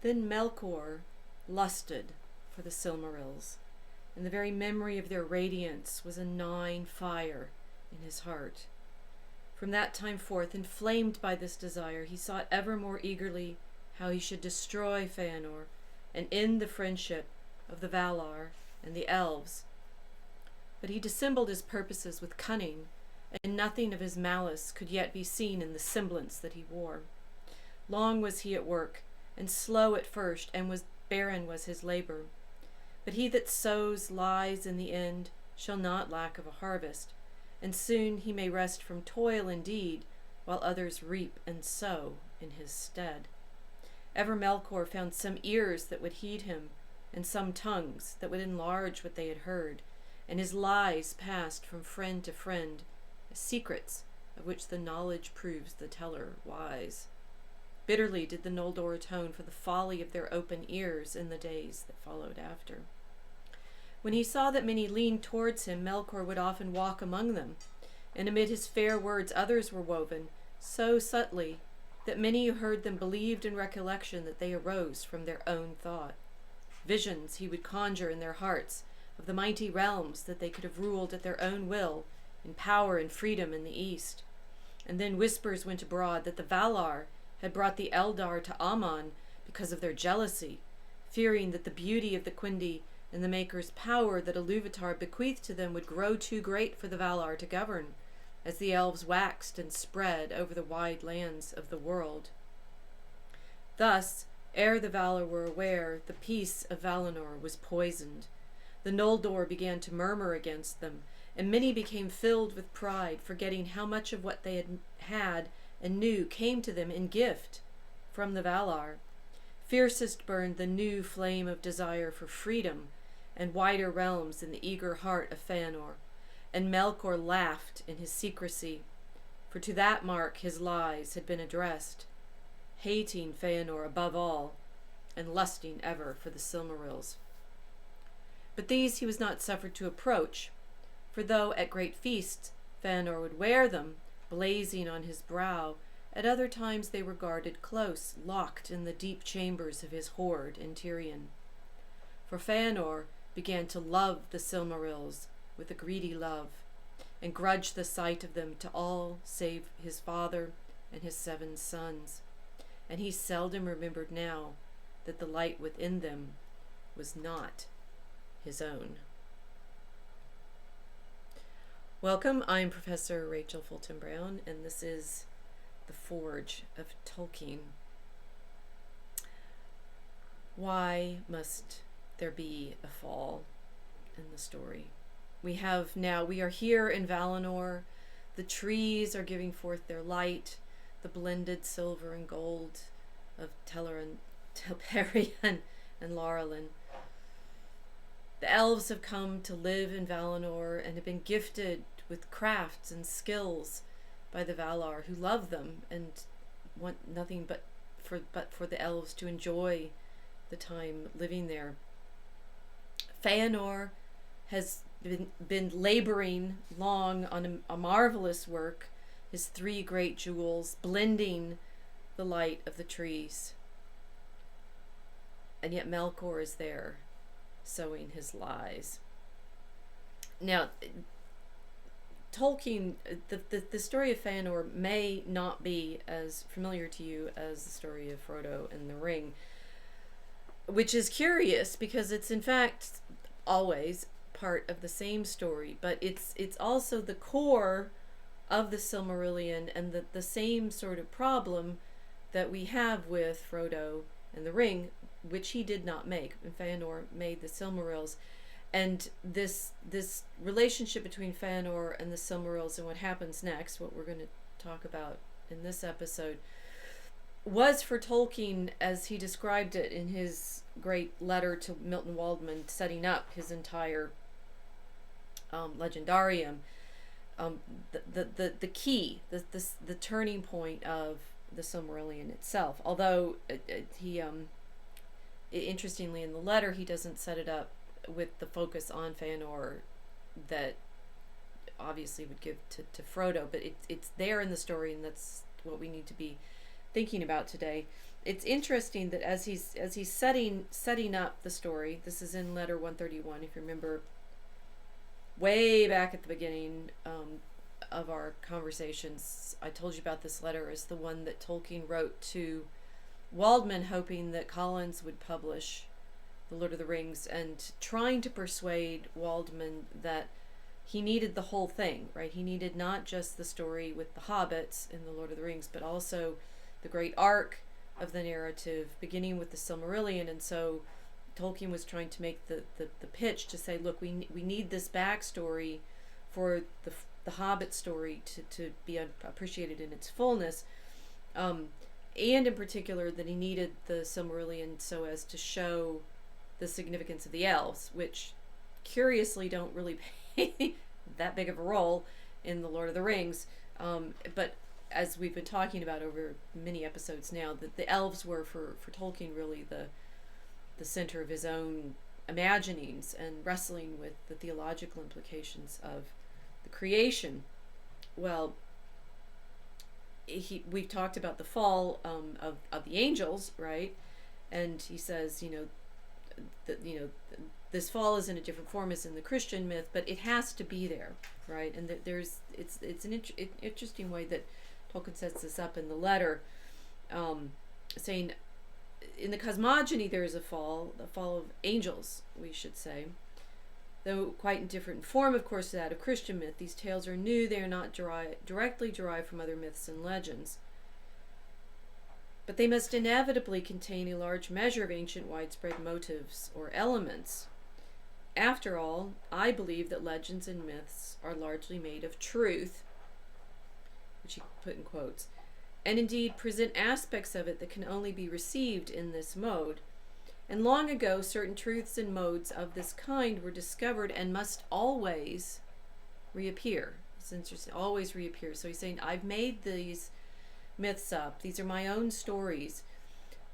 Then Melkor lusted for the Silmarils, and the very memory of their radiance was a gnawing fire in his heart. From that time forth, inflamed by this desire, he sought ever more eagerly how he should destroy Fëanor and end the friendship of the Valar and the Elves. But he dissembled his purposes with cunning, and nothing of his malice could yet be seen in the semblance that he wore. Long was he at work, and slow at first, and barren was his labor. But he that sows lies in the end shall not lack of a harvest, and soon he may rest from toil indeed, while others reap and sow in his stead. Ever Melkor found some ears that would heed him, and some tongues that would enlarge what they had heard, and his lies passed from friend to friend, as secrets of which the knowledge proves the teller wise. Bitterly did the Noldor atone for the folly of their open ears in the days that followed after. When he saw that many leaned towards him, Melkor would often walk among them, and amid his fair words others were woven, so subtly that many who heard them believed in recollection that they arose from their own thought. Visions he would conjure in their hearts of the mighty realms that they could have ruled at their own will, in power and freedom in the east. And then whispers went abroad that the Valar had brought the Eldar to Aman because of their jealousy, fearing that the beauty of the Quindi and the Maker's power that Ilúvatar bequeathed to them would grow too great for the Valar to govern, as the Elves waxed and spread over the wide lands of the world. Thus, ere the Valar were aware, the peace of Valinor was poisoned. The Noldor began to murmur against them, and many became filled with pride, forgetting how much of what they had and knew came to them in gift from the Valar. Fiercest burned the new flame of desire for freedom and wider realms in the eager heart of Fëanor, and Melkor laughed in his secrecy, for to that mark his lies had been addressed, hating Fëanor above all, and lusting ever for the Silmarils. But these he was not suffered to approach, for though at great feasts Fëanor would wear them, blazing on his brow, at other times they were guarded close, locked in the deep chambers of his hoard in Tirion. For Fëanor began to love the Silmarils with a greedy love, and grudged the sight of them to all save his father and his 7 sons, and he seldom remembered now that the light within them was not his own. Welcome, I'm Professor Rachel Fulton Brown, and this is The Forge of Tolkien. Why must there be a fall in the story? We are here in Valinor. The trees are giving forth their light, the blended silver and gold of Telerian and Laurelin. The elves have come to live in Valinor and have been gifted with crafts and skills by the Valar, who love them and want nothing but for the elves to enjoy the time living there. Fëanor has been laboring long on a marvelous work, his 3 great jewels, blending the light of the trees. And yet Melkor is there, sowing his lies. Now, Tolkien, the story of Fëanor may not be as familiar to you as the story of Frodo and the Ring, which is curious because it's in fact always part of the same story, but it's also the core of the Silmarillion and the same sort of problem that we have with Frodo and the Ring, which he did not make. And Fëanor made the Silmarils. And this relationship between Fëanor and the Silmarils and what happens next, what we're going to talk about in this episode, was for Tolkien, as he described it in his great letter to Milton Waldman, setting up his entire legendarium, the key, the turning point of the Silmarillion itself. Although he interestingly in the letter he doesn't set it up with the focus on Fëanor that obviously would give to Frodo, but it's there in the story, and that's what we need to be thinking about today. it's interesting that as he's setting up the story, this is in letter 131, if you remember, way back at the beginning of our conversations, I told you about this letter as the one that Tolkien wrote to Waldman, hoping that Collins would publish The Lord of the Rings, and trying to persuade Waldman that he needed the whole thing, right? He needed not just the story with the hobbits in The Lord of the Rings, but also the great arc of the narrative, beginning with the Silmarillion. And so Tolkien was trying to make the pitch to say, look, we need this backstory for the Hobbit story to be appreciated in its fullness. And in particular, that he needed the Silmarillion so as to show the significance of the elves, which curiously don't really play that big of a role in The Lord of the Rings. But as we've been talking about over many episodes now, that the elves were for Tolkien really the center of his own imaginings and wrestling with the theological implications of the creation. Well, we've talked about the fall of the angels, right? And he says, this fall is in a different form as in the Christian myth, but it has to be there, right? And it's an interesting way that Tolkien sets this up in the letter, saying in the cosmogony there is the fall of angels, we should say, though quite in different form, of course, to that of Christian myth. These tales are new; they are not directly derived from other myths and legends, but they must inevitably contain a large measure of ancient widespread motives or elements. After all, I believe that legends and myths are largely made of truth, which he put in quotes, and indeed present aspects of it that can only be received in this mode. And long ago, certain truths and modes of this kind were discovered and must always reappear. It's interesting, always reappear. So he's saying, I've made these myths up. These are my own stories.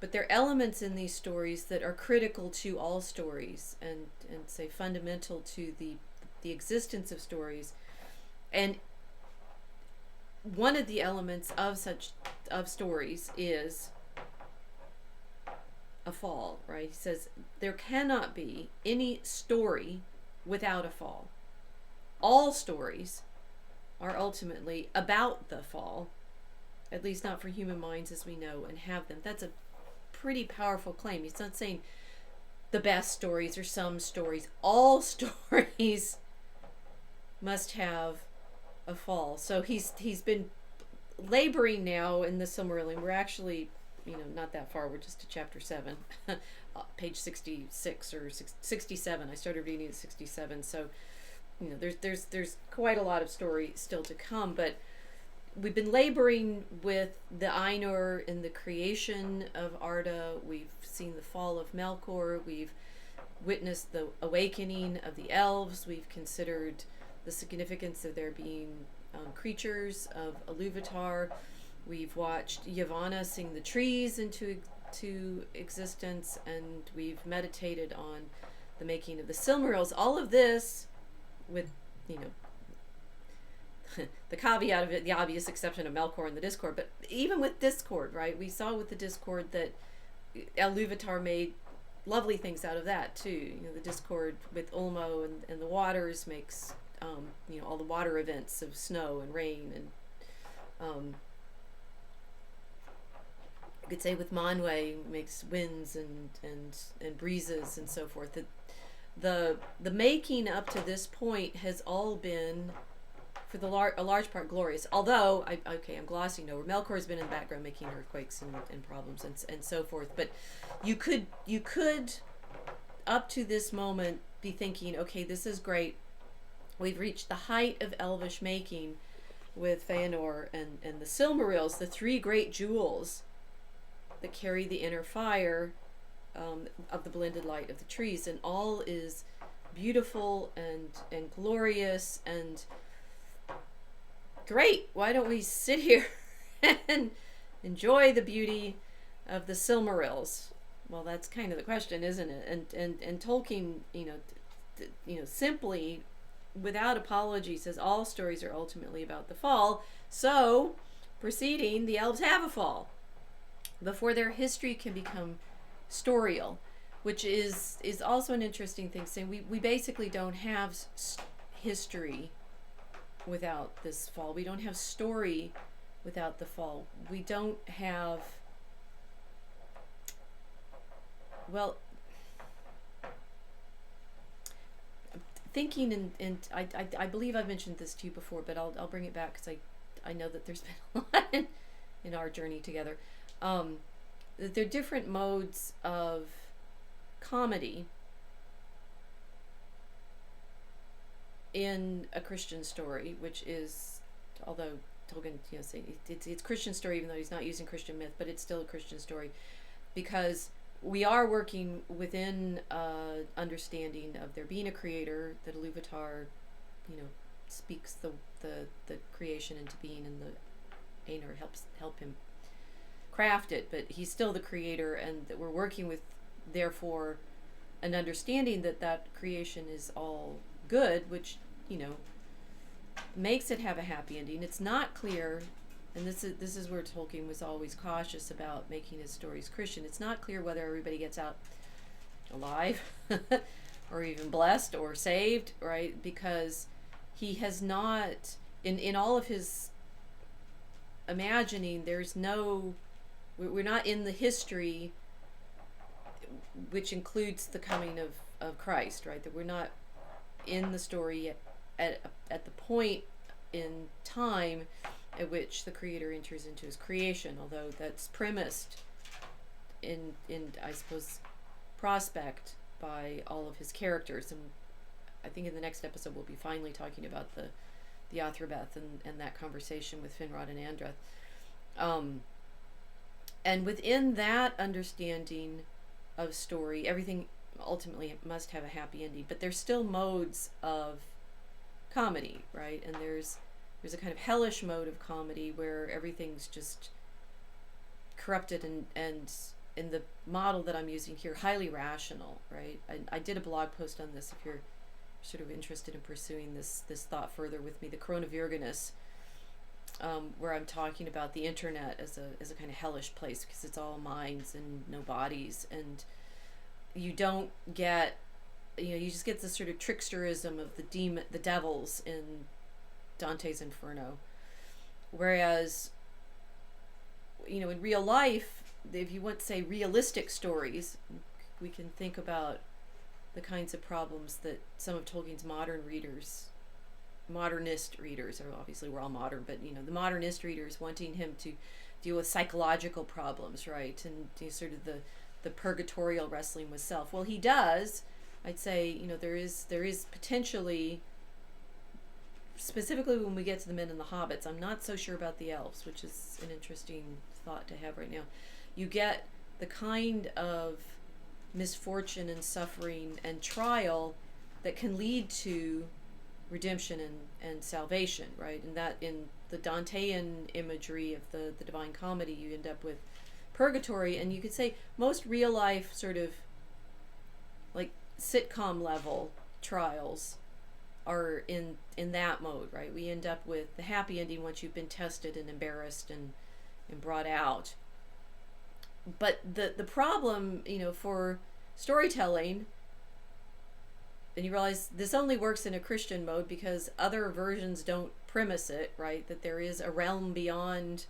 But there are elements in these stories that are critical to all stories and say fundamental to the existence of stories. And one of the elements of stories is a fall, right? He says there cannot be any story without a fall. All stories are ultimately about the fall, at least not for human minds as we know and have them. That's a pretty powerful claim. He's not saying the best stories or some stories. All stories must have a fall. So he's been laboring now in the Silmarillion. We're actually, not that far. We're just to chapter 7, page 66 or 67. I started reading at 67. So, there's quite a lot of story still to come. But we've been laboring with the Ainur in the creation of Arda. We've seen the fall of Melkor. We've witnessed the awakening of the elves. We've considered the significance of there being creatures of Iluvatar. We've watched Yavanna sing the trees into existence, and we've meditated on the making of the Silmarils. All of this with, the caveat of it, the obvious exception of Melkor and the Discord. But even with Discord, right, we saw with the Discord that Iluvatar made lovely things out of that too. The Discord with Ulmo and the waters makes all the water events of snow and rain, and you could say with Manwë makes winds and breezes and so forth. The making up to this point has all been, for a large part, glorious. Although I'm glossing over. Melkor's been in the background making earthquakes and problems and so forth. But you could up to this moment be thinking, okay, this is great. We've reached the height of elvish making with Fëanor and the Silmarils, the three great jewels that carry the inner fire of the blended light of the trees, and all is beautiful and glorious and great. Why don't we sit here and enjoy the beauty of the Silmarils? Well, that's kind of the question, isn't it? And Tolkien, simply, without apology, says all stories are ultimately about the fall. So, proceeding, the elves have a fall. before their history can become storial, which is also an interesting thing, saying we basically don't have history without this fall. We don't have story without the fall. We don't have, well, thinking, and I believe I've mentioned this to you before, but I'll bring it back because I know that there's been a lot in our journey together. That there are different modes of comedy in a Christian story, which is, although Tolkien, say it's Christian story, even though he's not using Christian myth, but it's still a Christian story, because we are working within understanding of there being a creator, that Iluvatar, speaks the creation into being, and the Aenir help him craft it, but he's still the creator, and that we're working with, therefore, an understanding that creation is all good, which makes it have a happy ending. It's not clear, and this is where Tolkien was always cautious about making his stories Christian. It's not clear whether everybody gets out alive or even blessed or saved, right? Because he has not, in all of his imagining, we're not in the history which includes the coming of Christ, right? That we're not in the story at the point in time at which the creator enters into his creation, although that's premised in I suppose prospect by all of his characters. And I think in the next episode we'll be finally talking about the Athrabeth and that conversation with Finrod and Andreth. And within that understanding of story, everything ultimately must have a happy ending, but there's still modes of comedy, right? And there's a kind of hellish mode of comedy where everything's just corrupted and in the model that I'm using here, highly rational, right? I did a blog post on this if you're sort of interested in pursuing this thought further with me, the Corona Virginus, where I'm talking about the internet as a kind of hellish place because it's all minds and no bodies, and you don't get, you just get this sort of tricksterism of the devils in Dante's Inferno. Whereas, in real life, if you want to say realistic stories, we can think about the kinds of problems that some of Tolkien's modernist readers, or obviously we're all modern, but the modernist readers wanting him to deal with psychological problems, right? And sort of the purgatorial wrestling with self. Well, he does. I'd say, there is potentially, specifically when we get to the men and the hobbits. I'm not so sure about the elves, which is an interesting thought to have right now. You get the kind of misfortune and suffering and trial that can lead to redemption and salvation, right? And that in the Dantean imagery of the Divine Comedy, you end up with purgatory, and you could say most real life sort of like sitcom level trials are in that mode, right? We end up with the happy ending once you've been tested and embarrassed and brought out. But the problem, for storytelling, and you realize this only works in a Christian mode because other versions don't premise it, right? That there is a realm beyond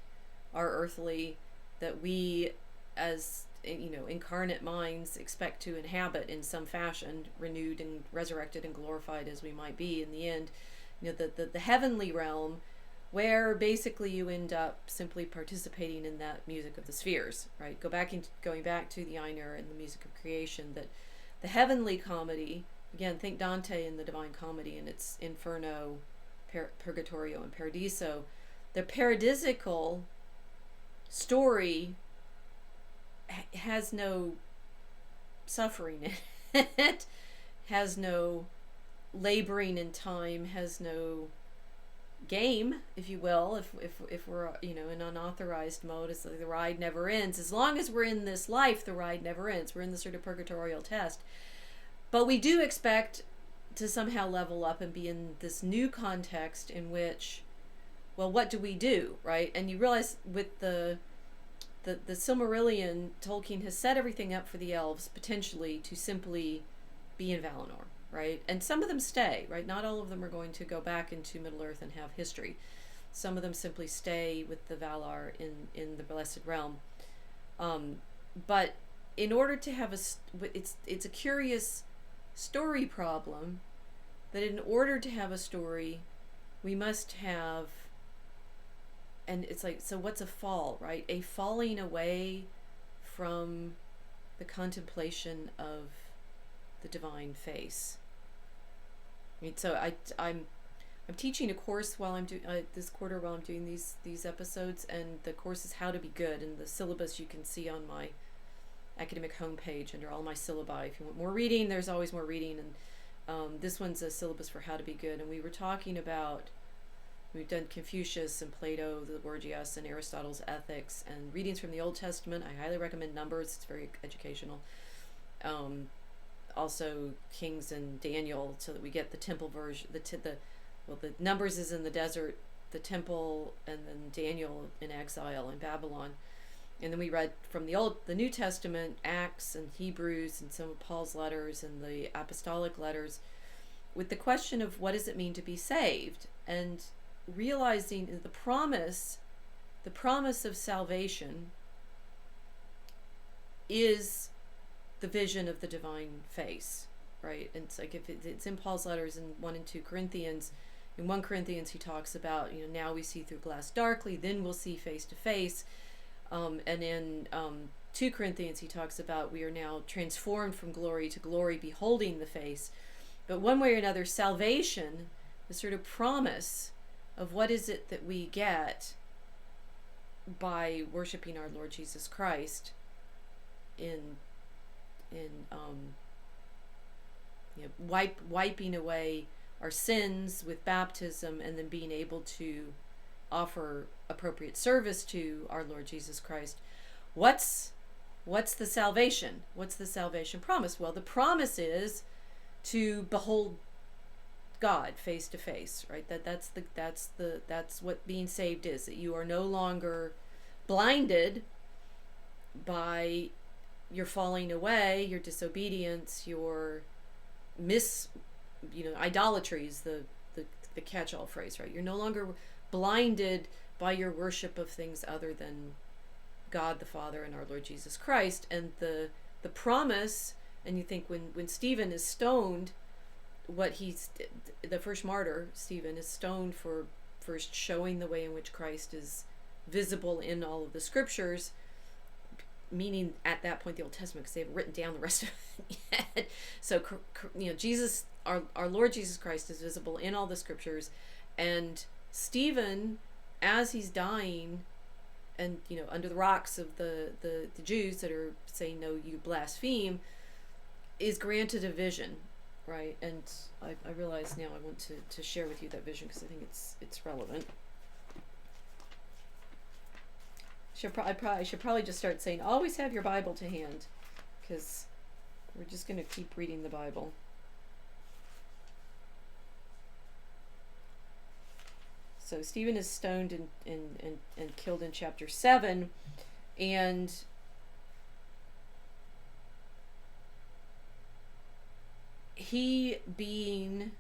our earthly that we, as incarnate minds, expect to inhabit in some fashion, renewed and resurrected and glorified as we might be in the end. The heavenly realm, where basically you end up simply participating in that music of the spheres, right? Going back to the Aenir and the music of creation, that the heavenly comedy, again, think Dante in the Divine Comedy and its Inferno, Purgatorio, and Paradiso. The paradisical story has no suffering in it, has no laboring in time, has no game, if you will, if we're in unauthorized mode. It's like the ride never ends. As long as we're in this life, the ride never ends. We're in the sort of purgatorial test. But we do expect to somehow level up and be in this new context in which, well, what do we do, right? And you realize with the the Silmarillion, Tolkien has set everything up for the elves potentially to simply be in Valinor, right? And some of them stay, right? Not all of them are going to go back into Middle Earth and have history. Some of them simply stay with the Valar in the Blessed Realm. But in order to have it's a curious story problem, that in order to have a story, we must have, and it's like, so what's a fall, right? A falling away from the contemplation of the divine face. I mean, so I'm teaching a course while I'm doing this quarter while I'm doing these episodes, and the course is How to Be Good, and the syllabus you can see on my academic homepage under all my syllabi. If you want more reading, there's always more reading, and this one's a syllabus for How to Be Good, and we were talking about, we've done Confucius and Plato, the Gorgias, and Aristotle's Ethics, and readings from the Old Testament. I highly recommend Numbers. It's very educational. Also Kings and Daniel, so that we get the temple version. The Numbers is in the desert, the temple, and then Daniel in exile in Babylon. And then we read from the New Testament, Acts and Hebrews and some of Paul's letters and the apostolic letters, with the question of what does it mean to be saved, and realizing the promise of salvation is the vision of the divine face, right? And it's like, if it's in Paul's letters in 1 and 2 Corinthians. In 1 Corinthians he talks about, now we see through glass darkly, then we'll see face to face. And in 2 Corinthians he talks about we are now transformed from glory to glory, beholding the face. But one way or another, salvation, the sort of promise of what is it that we get by worshiping our Lord Jesus Christ in wiping away our sins with baptism, and then being able to offer appropriate service to our Lord Jesus Christ. What's the salvation? What's the salvation promise? Well, the promise is to behold God face to face, right? That's what being saved is. That you are no longer blinded by your falling away, your disobedience, your idolatries, the catch-all phrase, right? You're no longer blinded by your worship of things other than God the Father and our Lord Jesus Christ. And the promise, and you think when Stephen is stoned, the first martyr, Stephen, is stoned for first showing the way in which Christ is visible in all of the scriptures, meaning at that point the Old Testament, because they haven't written down the rest of it yet. So Jesus, our Lord Jesus Christ, is visible in all the scriptures, and Stephen, as he's dying, and under the rocks of the Jews that are saying, no, you blaspheme, is granted a vision, right? And I realize now I want to share with you that vision, because I think it's relevant. I should probably just start saying, always have your Bible to hand, because we're just going to keep reading the Bible. So Stephen is stoned and killed in chapter 7, and he's being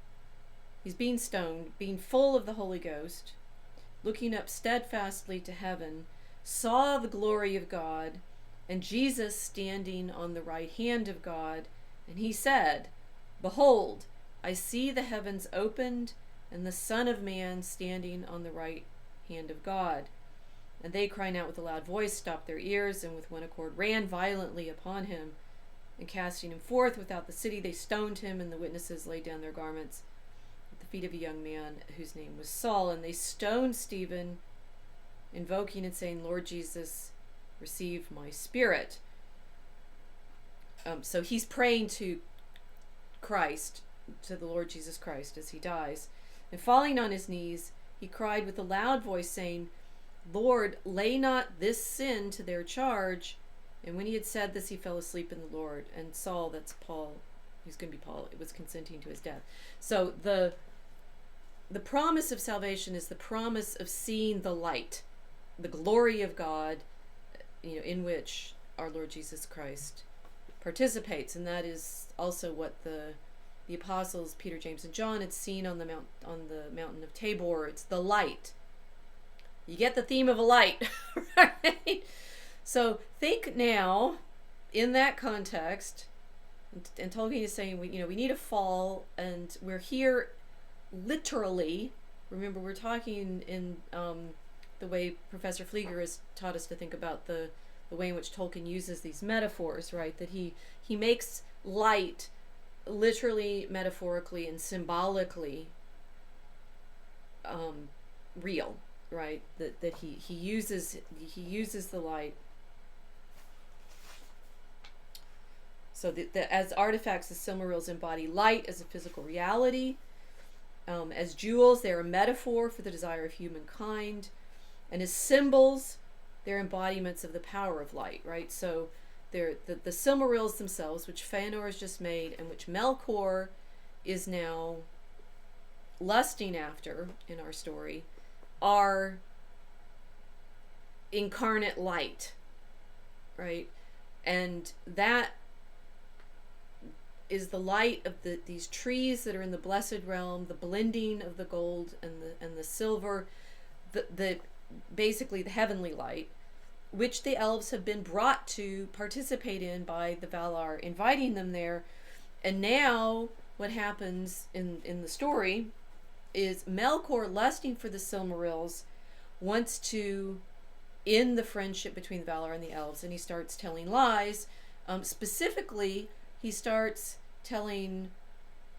stoned, being full of the Holy Ghost, looking up steadfastly to heaven, saw the glory of God, and Jesus standing on the right hand of God, and he said, "Behold, I see the heavens opened, and the Son of Man standing on the right hand of God." And they, crying out with a loud voice, stopped their ears, and with one accord ran violently upon him, and casting him forth without the city, they stoned him, and the witnesses laid down their garments at the feet of a young man whose name was Saul. And they stoned Stephen, invoking and saying, "Lord Jesus, receive my spirit." So he's praying to Christ, to the Lord Jesus Christ, as he dies. And falling on his knees, he cried with a loud voice, saying, "Lord, lay not this sin to their charge." And when he had said this, he fell asleep in the Lord. And Saul, that's Paul, he's going to be Paul, it was consenting to his death. So the promise of salvation is the promise of seeing the light, the glory of God, in which our Lord Jesus Christ participates, and that is also what the apostles Peter, James, and John had seen on the mountain of Tabor. It's the light. You get the theme of a light, right? So think now, in that context, and Tolkien is saying we need a fall, and we're here literally. Remember, we're talking in the way Professor Flieger has taught us to think about the way in which Tolkien uses these metaphors, right? That he makes light literally, metaphorically, and symbolically real, right? That he uses the light. So as artifacts, the Silmarils embody light as a physical reality. As jewels, they're a metaphor for the desire of humankind. And as symbols, they're embodiments of the power of light, right? So they're the Silmarils themselves, which Fëanor has just made, and which Melkor is now lusting after in our story, are incarnate light, right? And that is the light of these trees that are in the blessed realm, the blending of the gold and the silver, the basically the heavenly light, which the elves have been brought to participate in by the Valar inviting them there. And now what happens in the story is Melkor, lusting for the Silmarils, wants to end the friendship between the Valar and the elves, and he starts telling lies. Specifically, he starts telling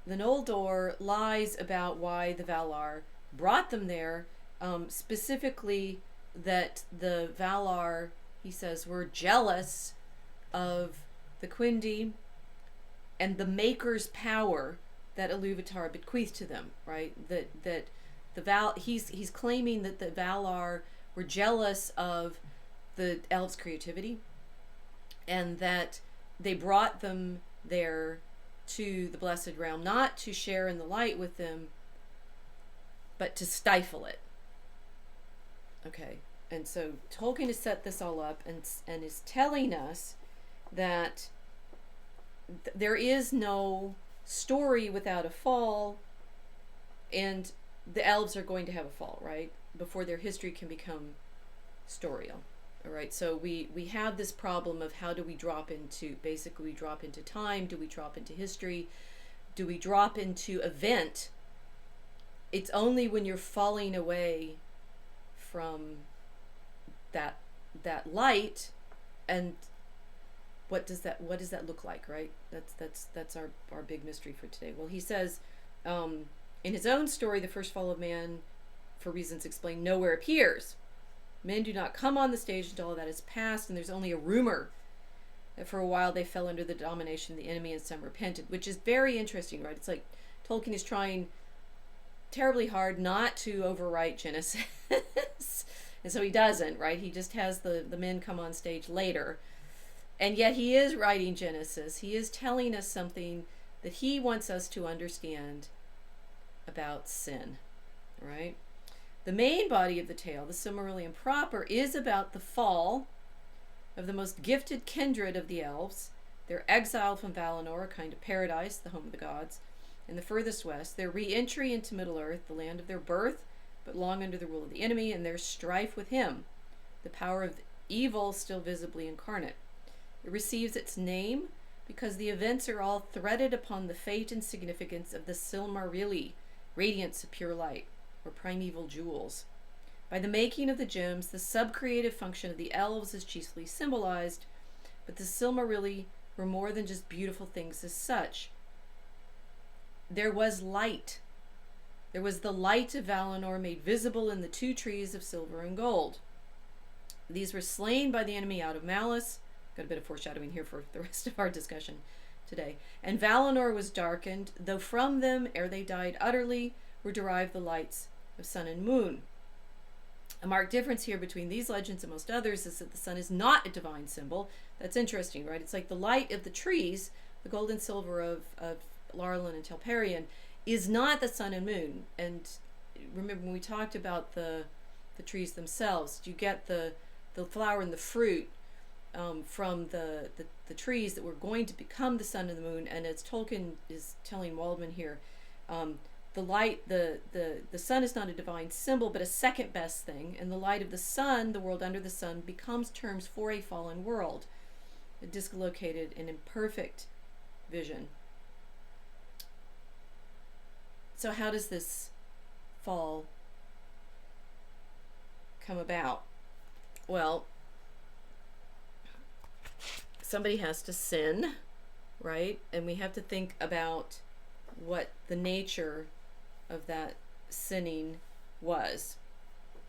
the Noldor lies about why the Valar brought them there, specifically that the Valar, he says, were jealous of the Quindi and the Maker's power that Iluvatar bequeathed to them, right? He's claiming that the Valar were jealous of the elves' creativity, and that they brought them there to the Blessed Realm, not to share in the light with them, but to stifle it. Okay, and so Tolkien has set this all up and is telling us that there is no story without a fall, and the elves are going to have a fall, right? Before their history can become storial. All right, so we have this problem of how do we drop into time? Do we drop into history? Do we drop into event? It's only when you're falling away from that light, and what does that look like, right? That's our big mystery for today. Well, he says in his own story, the first fall of man, for reasons explained, nowhere appears. Men do not come on the stage until all that is past, and there's only a rumor that for a while they fell under the domination of the enemy and some repented, which is very interesting, right? It's like Tolkien is trying terribly hard not to overwrite Genesis. And so he doesn't, right? He just has the men come on stage later. And yet he is writing Genesis. He is telling us something that he wants us to understand about sin, right? The main body of the tale, the Silmarillion proper, is about the fall of the most gifted kindred of the elves, their exile from Valinor, a kind of paradise, the home of the gods, in the furthest west, their re-entry into Middle-earth, the land of their birth, but long under the rule of the enemy, and their strife with him, the power of evil still visibly incarnate. It receives its name because the events are all threaded upon the fate and significance of the Silmarilli, radiance of pure light, or primeval jewels. By the making of the gems, the subcreative function of the elves is chiefly symbolized, but the Silmarilli were more than just beautiful things as such. There was light. There was the light of Valinor made visible in the two trees of silver and gold. These were slain by the enemy out of malice. Got a bit of foreshadowing here for the rest of our discussion today. And Valinor was darkened, though from them, ere they died utterly, were derived the lights of sun and moon. A marked difference here between these legends and most others is that the sun is not a divine symbol. That's interesting, right? It's like the light of the trees, the gold and silver of Lorelin and Telperion, is not the sun and moon. And remember when we talked about the trees themselves, you get the flower and the fruit from the trees that were going to become the sun and the moon. And as Tolkien is telling Waldman here, the light, the sun is not a divine symbol, but a second best thing. And the light of the sun, the world under the sun, becomes terms for a fallen world, a dislocated and imperfect vision. So how does this fall come about? Well, somebody has to sin, right? And we have to think about what the nature of that sinning was.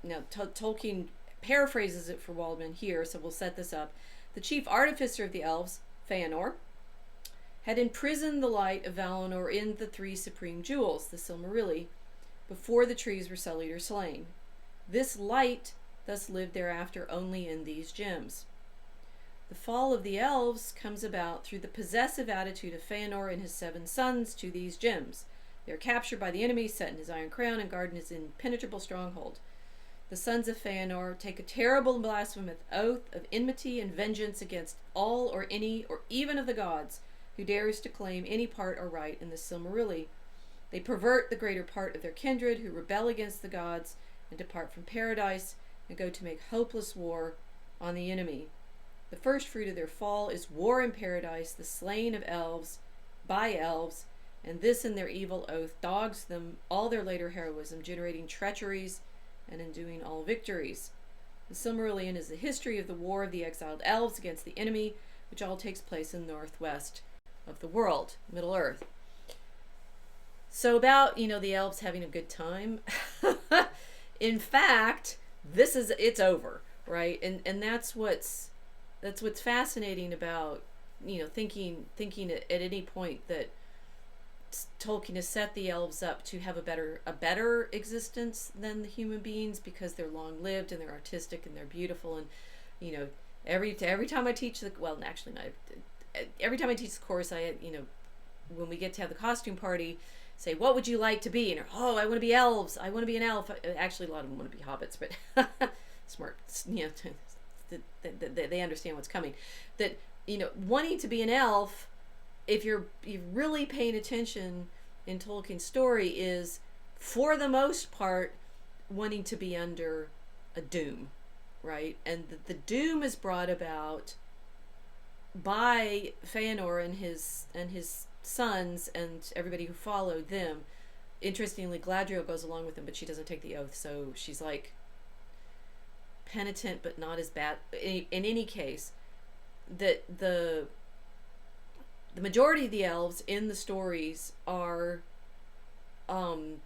Now, Tolkien paraphrases it for Waldman here, so we'll set this up. The chief artificer of the elves, Fëanor, had imprisoned the light of Valinor in the three supreme jewels, the Silmarils, before the trees were sullied or slain. This light thus lived thereafter only in these gems. The fall of the elves comes about through the possessive attitude of Fëanor and his 7 sons to these gems. They are captured by the enemy, set in his iron crown, and guard in his impenetrable stronghold. The sons of Fëanor take a terrible and blasphemous oath of enmity and vengeance against all or any or even of the gods who dares to claim any part or right in the Silmarils. They pervert the greater part of their kindred who rebel against the gods and depart from paradise and go to make hopeless war on the enemy. The first fruit of their fall is war in paradise, the slaying of elves by elves, and this in their evil oath dogs them all their later heroism, generating treacheries and undoing all victories. The Silmarillion is the history of the war of the exiled elves against the enemy, which all takes place in the northwest of the world, Middle Earth. So about, the elves having a good time. In fact, it's over, right? And that's what's fascinating about, thinking at any point that Tolkien has set the elves up to have a better existence than the human beings because they're long lived and they're artistic and they're beautiful. And every time I teach every time I teach the course, when we get to have the costume party, say, what would you like to be? And I want to be elves. I want to be an elf. Actually, a lot of them want to be hobbits, but smart. They understand what's coming. That wanting to be an elf, if you're really paying attention in Tolkien's story, is for the most part wanting to be under a doom, right? And the doom is brought about by Fëanor and his sons and everybody who followed them. Interestingly, Galadriel goes along with them, but she doesn't take the oath, so she's like penitent but not as bad. In any case, that the majority of the elves in the stories are I'm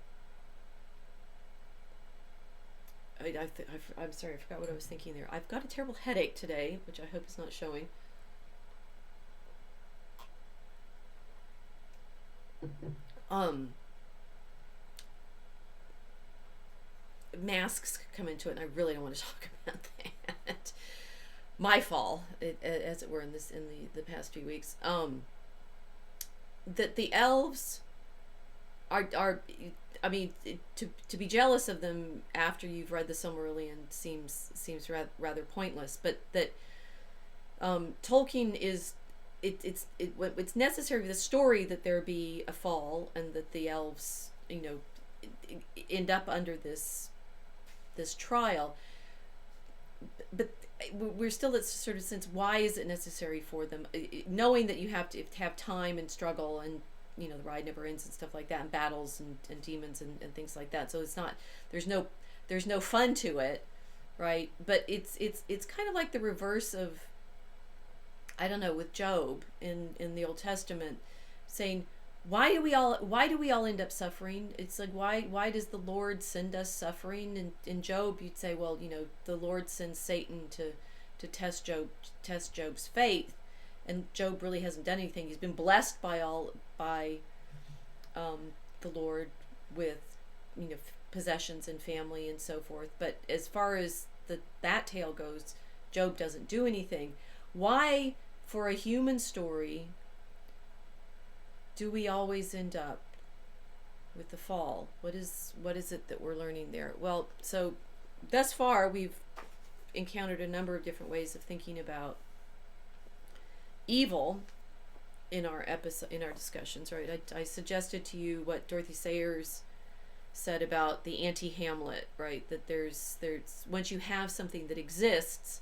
sorry, I forgot what I was thinking there. I've got a terrible headache today, which I hope is not showing. Masks come into it, and I really don't want to talk about that. My fall, as it were, in the past few weeks. That the elves are to be jealous of them after you've read the Silmarillion seems rather pointless. But that Tolkien is. It's necessary for the story that there be a fall and that the elves, end up under this trial. But we're still at sort of sense, why is it necessary for them? Knowing that you have to have time and struggle and, the ride never ends and stuff like that, and battles and demons and things like that. So it's not, there's no fun to it, right? But it's kind of like the reverse of, I don't know, with Job in the Old Testament, saying, why do we all end up suffering? It's like, why does the Lord send us suffering? And in Job, you'd say, well, the Lord sends Satan to test Job's faith, and Job really hasn't done anything. He's been blessed by the Lord with possessions and family and so forth. But as far as that tale goes, Job doesn't do anything. Why, for a human story, do we always end up with the fall? What is it that we're learning there? Well, so thus far we've encountered a number of different ways of thinking about evil in our episode, in our discussions, right? I suggested to you what Dorothy Sayers said about the anti-Hamlet, right? That there's once you have something that exists,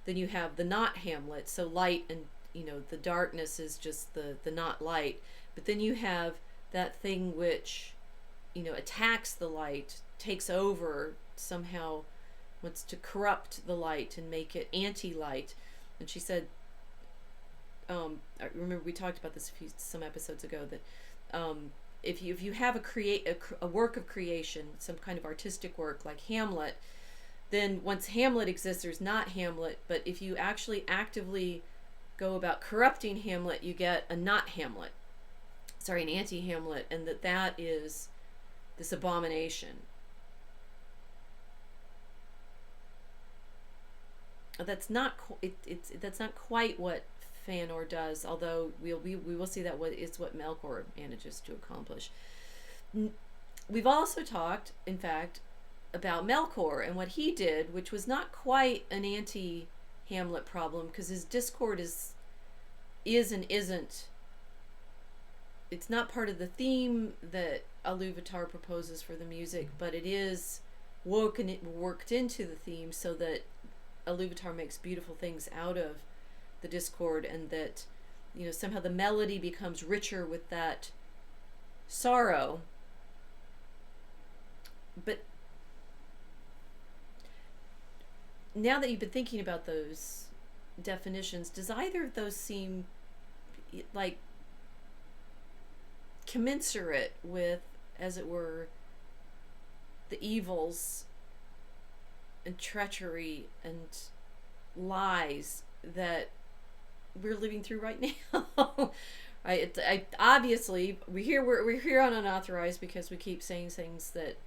then you have the not Hamlet. So light and, the darkness is just the not light. But then you have that thing which, attacks the light, takes over somehow, wants to corrupt the light and make it anti-light. And she said, I remember we talked about this some episodes ago, that if you have a work of creation, some kind of artistic work like Hamlet, then once Hamlet exists, there's not Hamlet. But if you actually actively go about corrupting Hamlet, you get a not Hamlet. Sorry, an anti-Hamlet, and that is this abomination. That's not that's not quite what Fëanor does, although we will see that is what Melkor manages to accomplish. We've also talked, in fact, about Melkor and what he did, which was not quite an anti-Hamlet problem, because his discord is and isn't. It's not part of the theme that Iluvatar proposes for the music, but it is worked into the theme so that Iluvatar makes beautiful things out of the discord, and that somehow the melody becomes richer with that sorrow. But now that you've been thinking about those definitions, does either of those seem like commensurate with, as it were, the evils and treachery and lies that we're living through right now? Obviously we're here on Unauthorized because we keep saying things that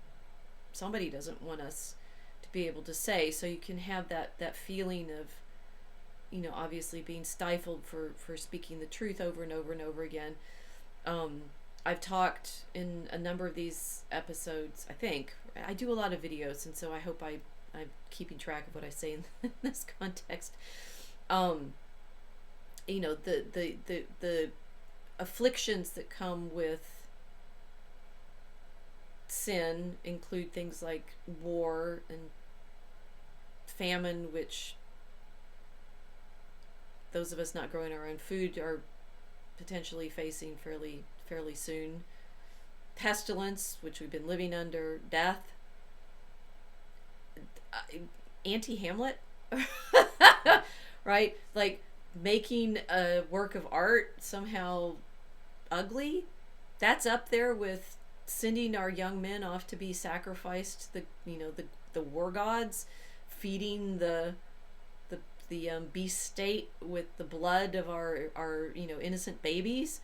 somebody doesn't want us to be able to say, so you can have that feeling of obviously being stifled for speaking the truth over and over and over again. I've talked in a number of these episodes, I think. I do a lot of videos, and so I hope I'm keeping track of what I say in this context. The afflictions that come with sin include things like war and famine, which those of us not growing our own food are potentially facing fairly soon. Pestilence, which we've been living under. Death. Anti-Hamlet. Right? Like making a work of art somehow ugly. That's up there with sending our young men off to be sacrificed to the war gods, feeding the beast state with the blood of our innocent babies,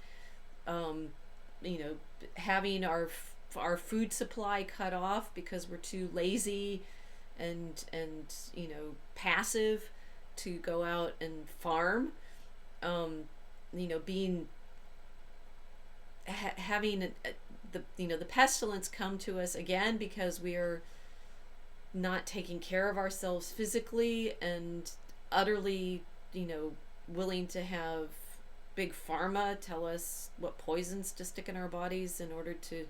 having our food supply cut off because we're too lazy and passive to go out and farm, having the pestilence come to us again because we are not taking care of ourselves physically and utterly willing to have big pharma tell us what poisons to stick in our bodies in order to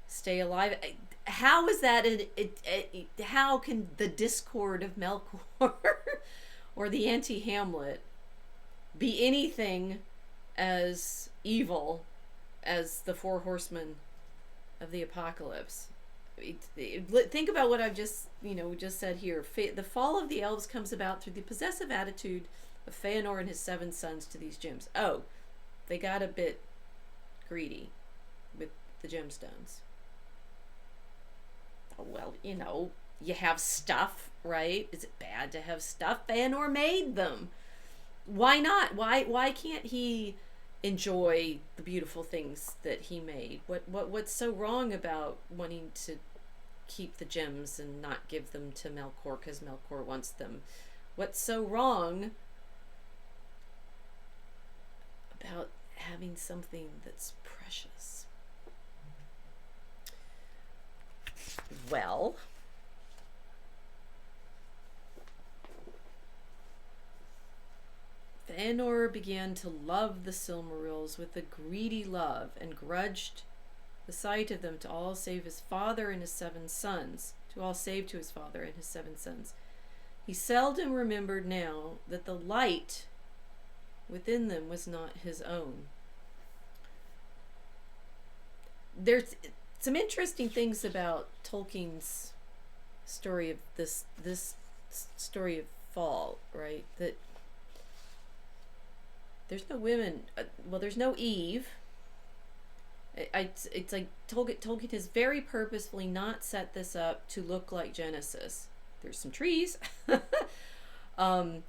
stay alive. How is that how can the discord of Melkor or the anti-Hamlet be anything as evil as the four horsemen of the apocalypse? Think about what I've just said here. The fall of the elves comes about through the possessive attitude of Fëanor and his 7 sons to these gems. Oh, they got a bit greedy with the gemstones. Oh, well, you have stuff, right? Is it bad to have stuff? Fëanor made them. Why not? Why can't he enjoy the beautiful things that he made? What's so wrong about wanting to keep the gems and not give them to Melkor because Melkor wants them? What's so wrong about having something that's precious? Well, Fëanor began to love the Silmarils with a greedy love, and grudged the sight of them to all save his father and his 7 sons, to all save to his father and his 7 sons. He seldom remembered now that the light within them was not his own. There's some interesting things about Tolkien's story of this story of fall, right? That there's no women. Well, there's no Eve. It's like Tolkien has very purposefully not set this up to look like Genesis. There's some trees, and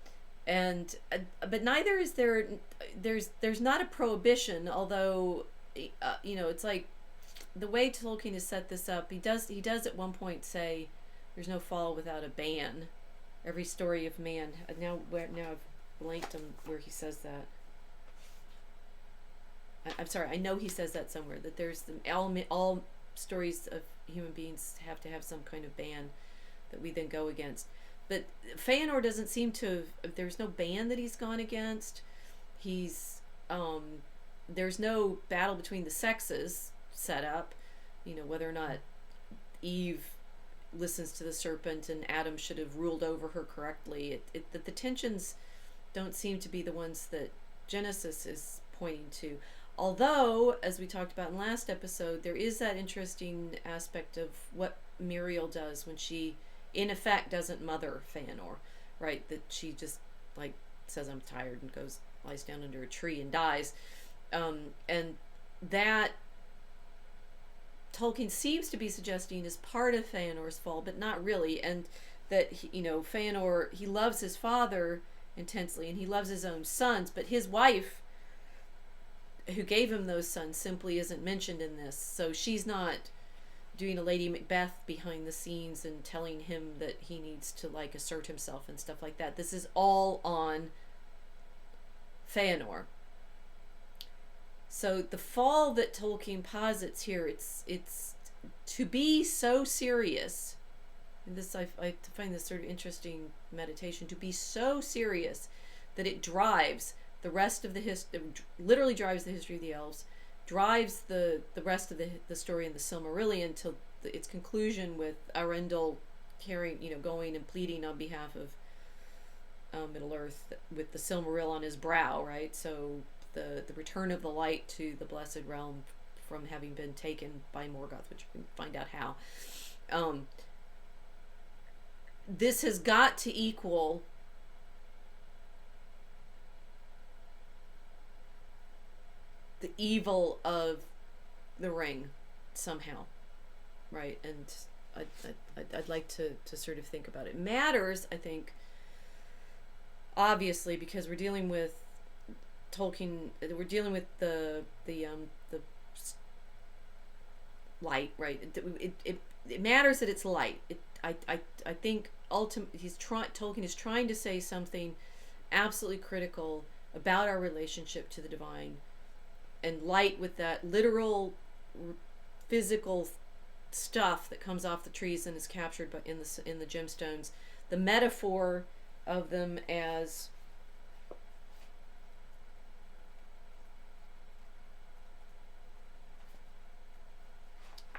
but neither is there. There's not a prohibition, although it's like the way Tolkien has set this up. He does at one point say there's no fall without a ban. Every story of man. Now I've blanked on where he says that. I'm sorry, I know he says that somewhere, that there's all stories of human beings have to have some kind of ban that we then go against. But Fëanor doesn't seem to have, there's no ban that he's gone against. There's no battle between the sexes set up, whether or not Eve listens to the serpent and Adam should have ruled over her correctly. The tensions don't seem to be the ones that Genesis is pointing to. Although, as we talked about in last episode, there is that interesting aspect of what Muriel does when she, in effect, doesn't mother Fëanor, right? That she just, says, I'm tired, and lies down under a tree and dies. And that Tolkien seems to be suggesting is part of Fëanor's fall, but not really. And that, Fëanor, he loves his father intensely, and he loves his own sons, but his wife, who gave him those sons, simply isn't mentioned in this. So she's not doing a Lady Macbeth behind the scenes and telling him that he needs to assert himself and stuff like that. This is all on Fëanor. So the fall that Tolkien posits here, it's to be so serious. And this I find this sort of interesting meditation, to be so serious that it drives the rest of the history, literally drives the history of the elves, drives the rest of the story in the Silmarillion till its conclusion with Arundel going and pleading on behalf of Middle Earth with the Silmaril on his brow, right? So the return of the light to the Blessed Realm from having been taken by Morgoth, which we can find out how. This has got to equal the evil of the ring somehow, right? And I'd like to sort of think about it. It matters, I think, obviously, because we're dealing with Tolkien. We're dealing with the light, right? It matters that it's light. I think ultimately Tolkien is trying to say something absolutely critical about our relationship to the divine. And light, with that literal physical stuff that comes off the trees and is captured in the gemstones, the metaphor of them as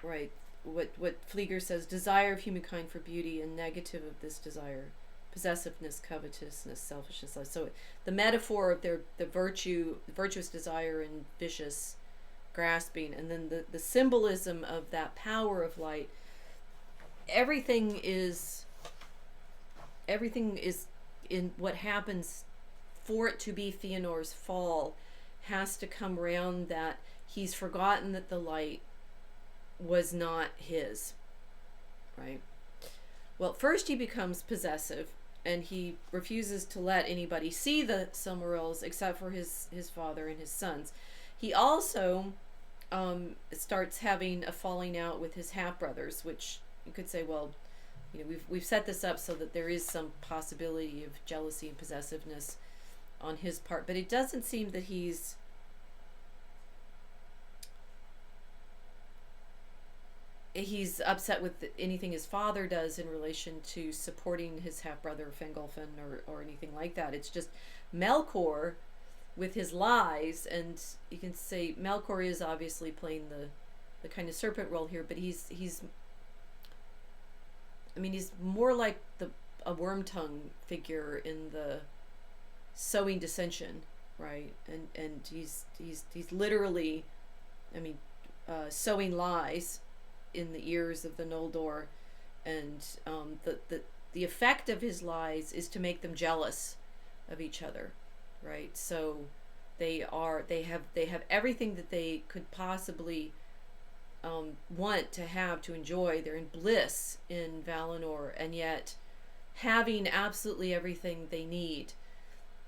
right, what Flieger says, desire of humankind for beauty, and negative of this desire, possessiveness, covetousness, selfishness. So the metaphor of the virtuous desire and vicious grasping, and then the symbolism of that power of light. Everything is in what happens for it to be Fëanor's fall has to come around that he's forgotten that the light was not his, right? Well, first he becomes possessive, and he refuses to let anybody see the Silmarils except for his father and his sons. He also starts having a falling out with his half-brothers, which you could say, well, we've set this up so that there is some possibility of jealousy and possessiveness on his part, but it doesn't seem that he's upset with anything his father does in relation to supporting his half-brother Fingolfin or anything like that. It's just Melkor, with his lies, and you can say Melkor is obviously playing the kind of serpent role here, but he's more like a Wormtongue figure in the sowing dissension, right? And he's literally, sowing lies in the ears of the Noldor, and the effect of his lies is to make them jealous of each other, right? So they have everything that they could possibly want to have, to enjoy. They're in bliss in Valinor, and yet having absolutely everything they need,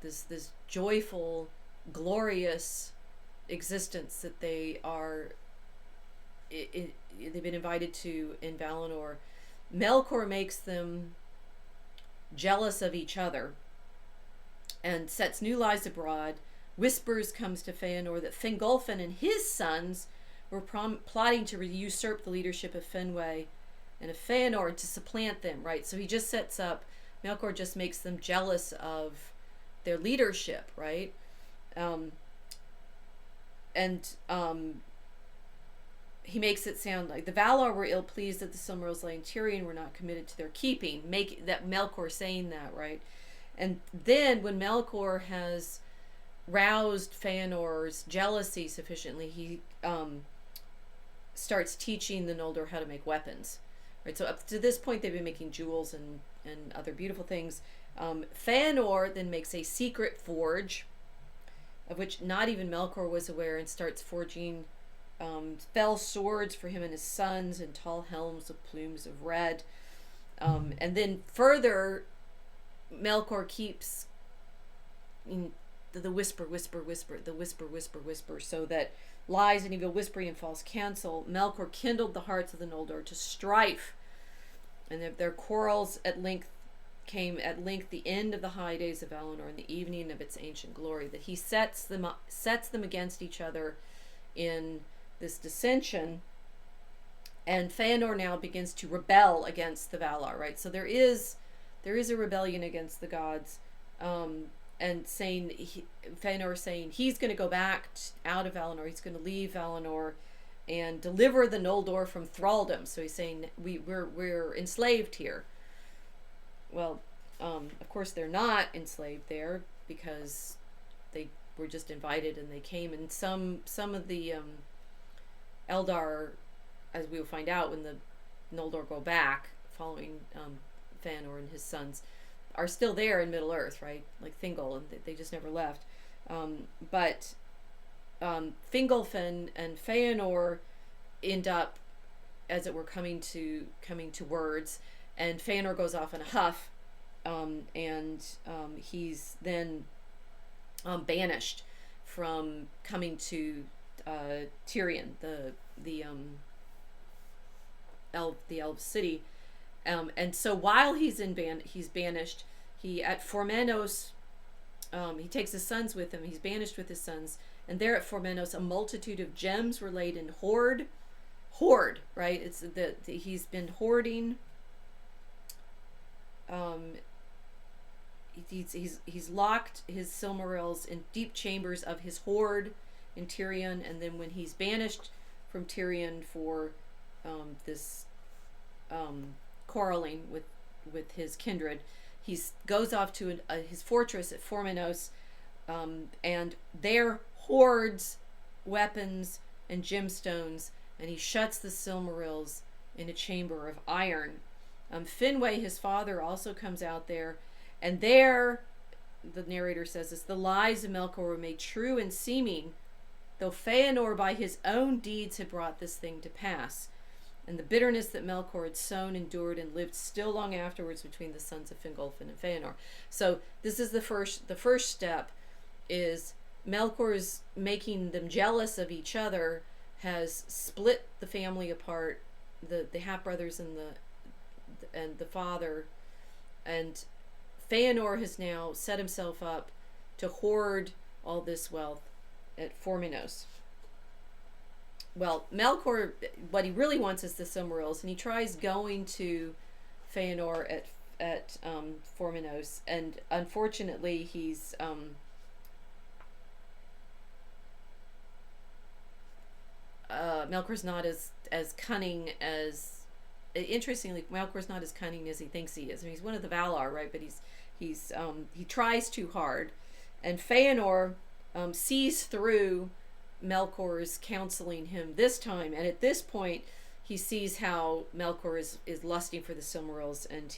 this joyful, glorious existence that they've been invited to in Valinor. Melkor makes them jealous of each other and sets new lies abroad. Whispers comes to Fëanor that Fingolfin and his sons were plotting to usurp the leadership of Finwë and of Fëanor, to supplant them, right? So he just sets up, Melkor just makes them jealous of their leadership, right? He makes it sound like the Valar were ill-pleased that the Silmarils lay in Tirion were not committed to their keeping. Make that Melkor saying that, right? And then when Melkor has roused Fëanor's jealousy sufficiently, he starts teaching the Noldor how to make weapons, right? So up to this point, they've been making jewels and other beautiful things. Fëanor then makes a secret forge, of which not even Melkor was aware, and starts forging fell swords for him and his sons, and tall helms with plumes of red. And then further, Melkor keeps the whisper, so that lies and evil whispering and false counsel. Melkor kindled the hearts of the Noldor to strife, and their quarrels came at length the end of the high days of Valinor and the evening of its ancient glory. That he sets them against each other in this dissension, and Fëanor now begins to rebel against the Valar, right? So there is a rebellion against the gods, and Fëanor saying he's going to go back out of Valinor. He's going to leave Valinor and deliver the Noldor from thraldom. So he's saying we're enslaved here. Well, of course they're not enslaved there, because they were just invited and they came. And some of the Eldar, as we will find out when the Noldor go back following Fëanor and his sons, are still there in Middle Earth, right? Like Thingol, and they just never left. But Fingolfin and Fëanor end up, as it were, coming to words, and Fëanor goes off in a huff, and he's then banished from coming to Tirion, the Elves city, and so while he's banished, he at Formenos, he takes his sons with him. He's banished with his sons, and there at Formenos, a multitude of gems were laid in hoard, right? It's he's been hoarding. He's locked his Silmarils in deep chambers of his hoard in Tirion, and then when he's banished from Tirion for this quarreling with his kindred, he goes off to his fortress at Formenos, and there hoards weapons and gemstones, and he shuts the Silmarils in a chamber of iron. Finwë, his father, also comes out there, and there, the narrator says this, the lies of Melkor were made true and seeming, though Fëanor by his own deeds had brought this thing to pass. And the bitterness that Melkor had sown endured and lived still long afterwards between the sons of Fingolfin and Fëanor. So this is the first step, is Melkor's making them jealous of each other, has split the family apart, the half brothers and the father, and Fëanor has now set himself up to hoard all this wealth at Formenos. Well, Melkor, what he really wants is the Silmarils, and he tries going to Fëanor Formenos, and unfortunately he's Melkor's not as cunning as, interestingly, Melkor's not as cunning as he thinks he is. I mean, he's one of the Valar, right? But he tries too hard, and Fëanor sees through Melkor's counseling him this time, and at this point he sees how Melkor is lusting for the Silmarils, and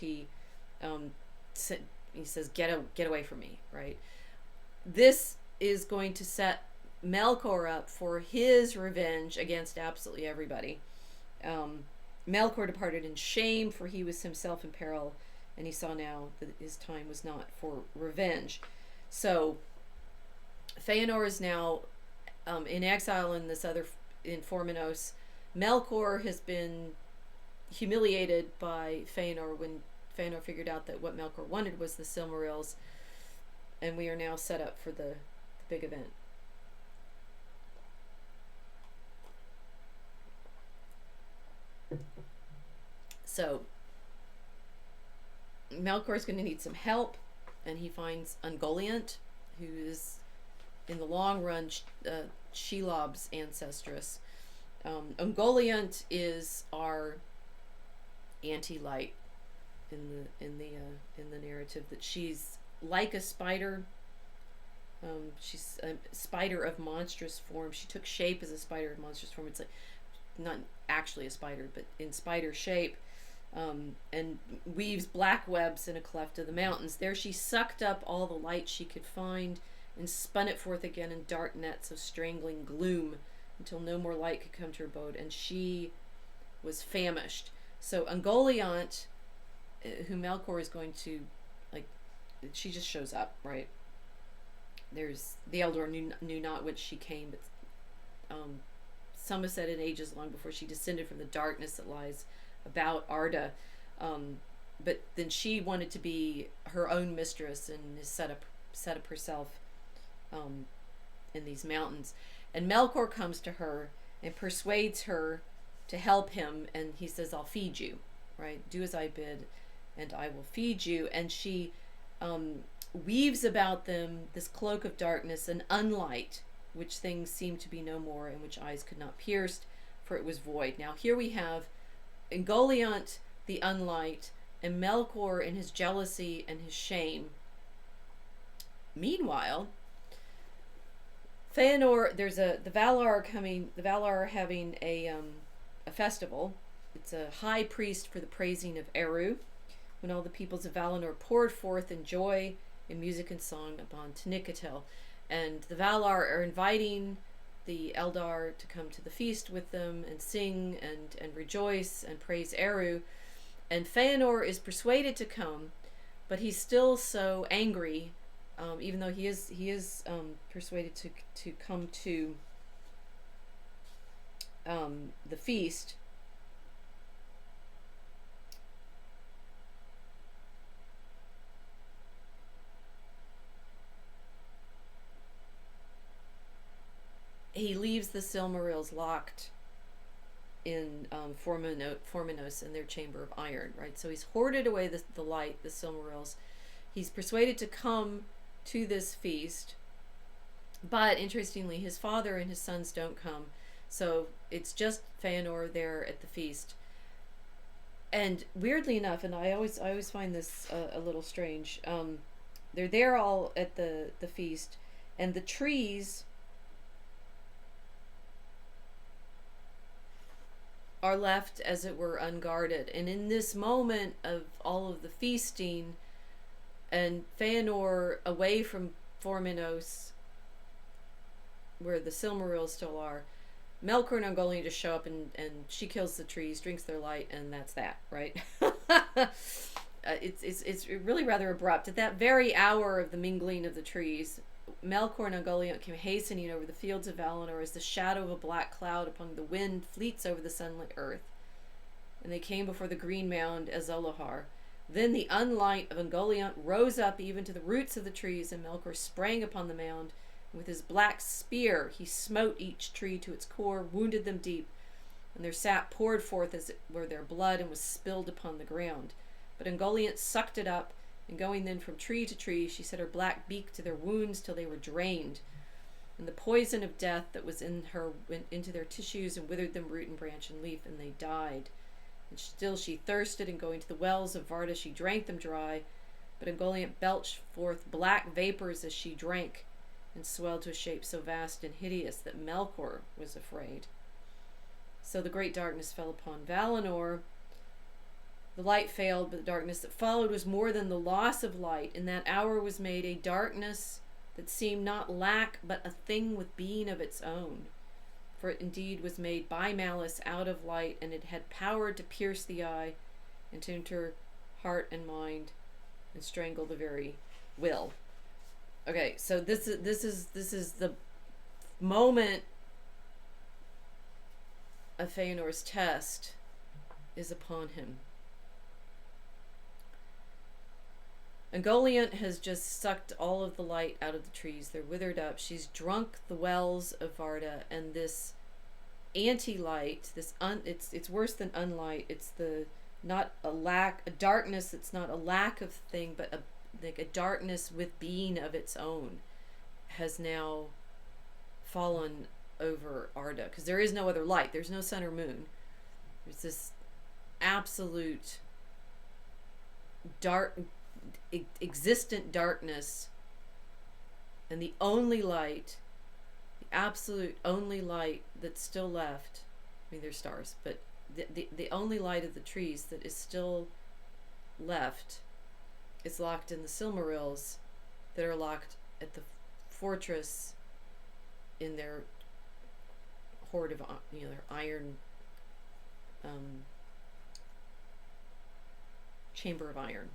um, he says, "Get away from me!" Right? This is going to set Melkor up for his revenge against absolutely everybody. Melkor departed in shame, for he was himself in peril, and he saw now that his time was not for revenge. So Fëanor is now in exile in Formenos. Melkor has been humiliated by Fëanor when Fëanor figured out that what Melkor wanted was the Silmarils, and we are now set up for the big event. So Melkor is going to need some help, and he finds Ungoliant, who is in the long run Shelob's ancestress. Ungoliant is our anti-light in the narrative, that she's like a spider. She's a spider of monstrous form. She took shape as a spider of monstrous form. It's like not actually a spider, but in spider shape. And weaves black webs in a cleft of the mountains. There she sucked up all the light she could find and spun it forth again in dark nets of strangling gloom until no more light could come to her abode, and she was famished. So Ungoliant, who Melkor is going to, like, she just shows up, right? There's the Eldor knew not whence she came, but some have said in ages long before she descended from the darkness that lies about Arda, but then she wanted to be her own mistress and has set up herself in these mountains. And Melkor comes to her and persuades her to help him, and he says, "I'll feed you, right? Do as I bid, and I will feed you." And she weaves about them this cloak of darkness and unlight, which things seemed to be no more, and which eyes could not pierce, for it was void. Now here we have Ungoliant, the unlight, and Melkor in his jealousy and his shame. Meanwhile, Fëanor, the Valar are having a festival. It's a high priest for the praising of Eru, when all the peoples of Valinor poured forth in joy, in music and song upon Tanicatel. And the Valar are inviting the Eldar to come to the feast with them and sing and rejoice and praise Eru. And Fëanor is persuaded to come, but he's still so angry, even though he is persuaded to come to the feast. He leaves the Silmarils locked in Formenos in their chamber of iron, right? So he's hoarded away the light, the Silmarils. He's persuaded to come to this feast, but interestingly, his father and his sons don't come. So it's just Fëanor there at the feast. And weirdly enough, and I always find this a little strange, they're there all at the feast, and the trees are left, as it were, unguarded. And in this moment of all of the feasting, and Fëanor away from Formenos, where the Silmarils still are, Melkor and Ungoliant just show up, and she kills the trees, drinks their light, and that's that, right? It's really rather abrupt. At that very hour of the mingling of the trees, Melkor and Ungoliant came hastening over the fields of Valinor as the shadow of a black cloud upon the wind fleets over the sunlit earth. And they came before the green mound Azolohar. Then the unlight of Ungoliant rose up even to the roots of the trees, and Melkor sprang upon the mound. And with his black spear he smote each tree to its core, wounded them deep, and their sap poured forth as it were their blood, and was spilled upon the ground. But Ungoliant sucked it up, and going then from tree to tree, she set her black beak to their wounds till they were drained. And the poison of death that was in her went into their tissues and withered them root and branch and leaf, and they died. And still she thirsted, and going to the wells of Varda, she drank them dry. But Ungoliant belched forth black vapors as she drank, and swelled to a shape so vast and hideous that Melkor was afraid. So the great darkness fell upon Valinor. The light failed, but the darkness that followed was more than the loss of light. In that hour was made a darkness that seemed not lack, but a thing with being of its own. For it indeed was made by malice out of light, and it had power to pierce the eye, and to enter heart and mind, and strangle the very will. Okay, so this is the moment of Fëanor's test is upon him. Ungoliant has just sucked all of the light out of the trees. They're withered up. She's drunk the wells of Varda, and this anti-light, it's worse than unlight. It's the not a lack, a darkness that's not a lack of thing, but a darkness with being of its own has now fallen over Arda, because there is no other light. There's no sun or moon. There's this absolute dark, existent darkness, and the only light, the absolute only light that's still left, I mean there's stars, but the only light of the trees that is still left is locked in the Silmarils that are locked at the fortress in their hoard of, their iron chamber of iron,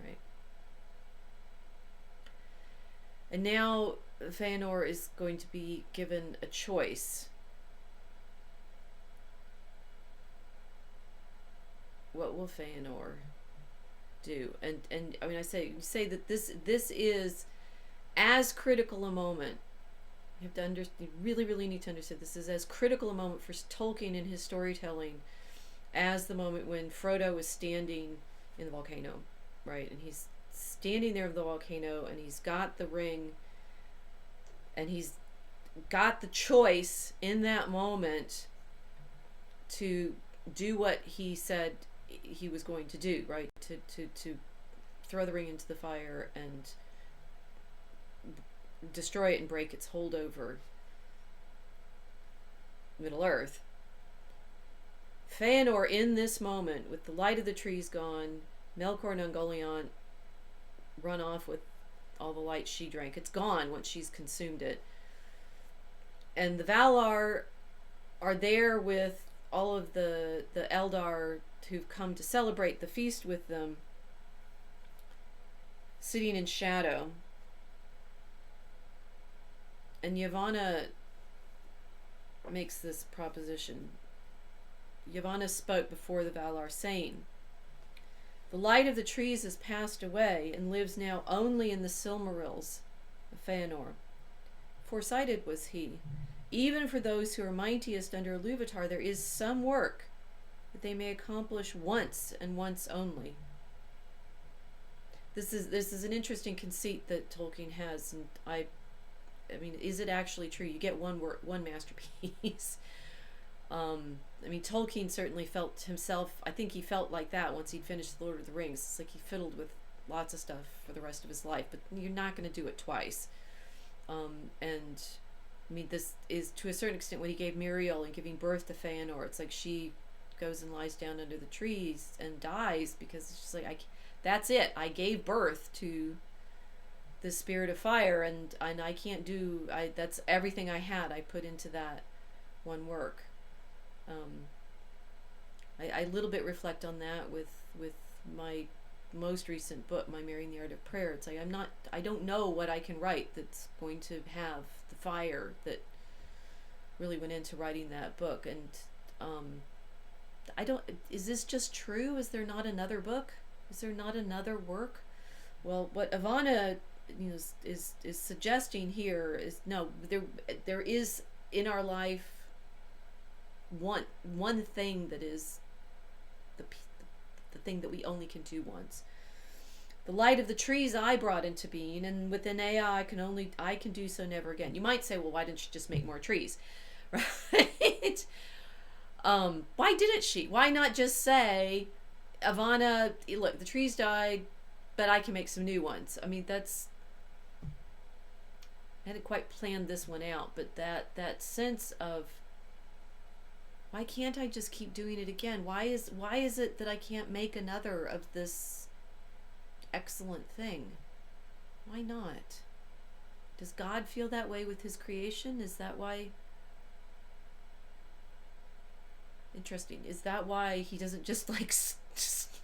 right? And now Fëanor is going to be given a choice. What will Fëanor do? And I mean, I say that this is as critical a moment. You have to you really need to understand this is as critical a moment for Tolkien in his storytelling as the moment when Frodo was standing in the volcano, right? And he's standing there in the volcano, and he's got the ring, and he's got the choice in that moment to do what he said he was going to do, right? To throw the ring into the fire and destroy it and break its hold over Middle Earth. Fëanor, in this moment, with the light of the trees gone, Melkor and Ungoliant run off with all the light she drank. It's gone once she's consumed it. And the Valar are there with all of the Eldar who've come to celebrate the feast with them, sitting in shadow. And Yavanna makes this proposition. Yavanna spoke before the Valar, saying, "The light of the trees has passed away, and lives now only in the Silmarils of Fëanor. Foresighted was he. Even for those who are mightiest under Ilúvatar, there is some work that they may accomplish once, and once only." This is an interesting conceit that Tolkien has, and I mean, is it actually true? You get one masterpiece. I mean, Tolkien certainly felt himself, I think he felt like that once he'd finished The Lord of the Rings. It's like he fiddled with lots of stuff for the rest of his life, but you're not going to do it twice. And I mean, this is to a certain extent what he gave Miriel in giving birth to Fëanor. It's like she goes and lies down under the trees and dies because it's just like, that's it. I gave birth to the spirit of fire, and I can't do, that's everything I had. I put into that one work. I a little bit reflect on that with my most recent book, My Marrying the Art of Prayer. It's like I don't know what I can write that's going to have the fire that really went into writing that book. And is this just true? Is there not another book? Is there not another work? Well, what Yavanna is suggesting here is no, there is in our life one thing that is the thing that we only can do once. The light of the trees I brought into being, and within AI I can do so never again. You might say, well, why didn't she just make more trees? Right? Why didn't she? Why not just say, Ivana, look, the trees died, but I can make some new ones. I mean, I hadn't quite planned this one out, but that sense of, why can't I just keep doing it again? Why is it that I can't make another of this excellent thing? Why not? Does God feel that way with his creation? Is that why? Interesting. Is that why he doesn't just like just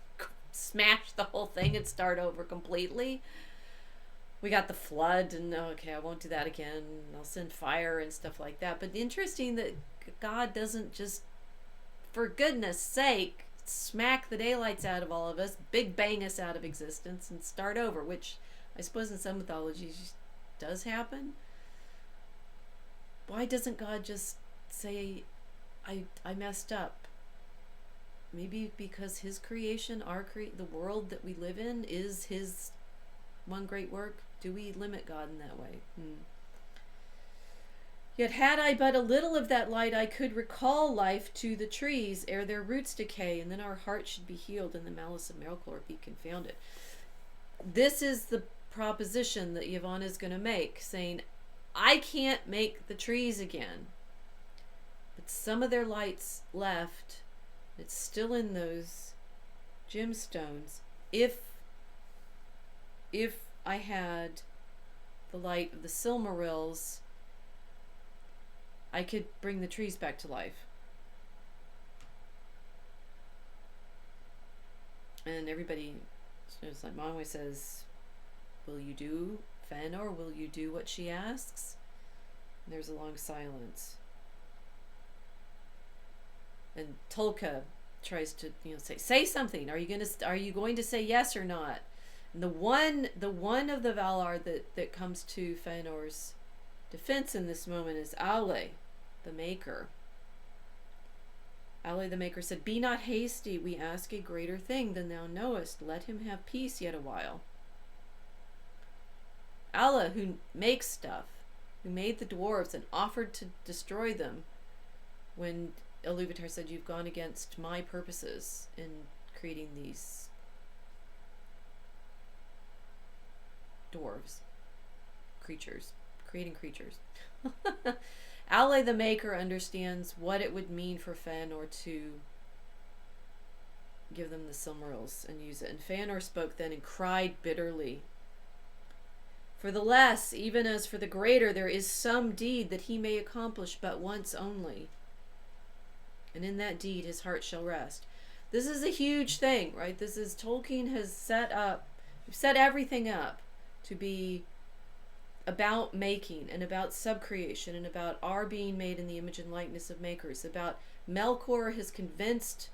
smash the whole thing and start over completely? We got the flood, and okay, I won't do that again. I'll send fire and stuff like that. But interesting that God doesn't just, for goodness sake, smack the daylights out of all of us, big bang us out of existence, and start over, which I suppose in some mythologies does happen. Why doesn't God just say, I messed up? Maybe because his creation, the world that we live in, is his one great work. Do we limit God in that way? Yet had I but a little of that light, I could recall life to the trees ere their roots decay, and then our hearts should be healed and the malice of Melkor be confounded. This is the proposition that Yavanna is going to make, saying, I can't make the trees again, but some of their light's left. It's still in those gemstones. If I had the light of the Silmarils, I could bring the trees back to life. And everybody, it's like Manwe says, will you do, Fëanor, will you do what she asks? And there's a long silence. And Tolka tries to, say something. Are you going to say yes or not? And the one of the Valar that comes to Fëanor's defense in this moment is Ale, the Maker. Ale the Maker said, be not hasty, we ask a greater thing than thou knowest. Let him have peace yet a while. Ale, who makes stuff, who made the dwarves and offered to destroy them when Iluvatar said, you've gone against my purposes in creating these dwarves, creating creatures. Ale the Maker understands what it would mean for Fëanor to give them the Silmarils and use it. And Fëanor spoke then and cried bitterly. For the less, even as for the greater, there is some deed that he may accomplish but once only. And in that deed his heart shall rest. This is a huge thing, right? This is, Tolkien has set everything up to be about making and about subcreation and about our being made in the image and likeness of makers. About Melkor has convinced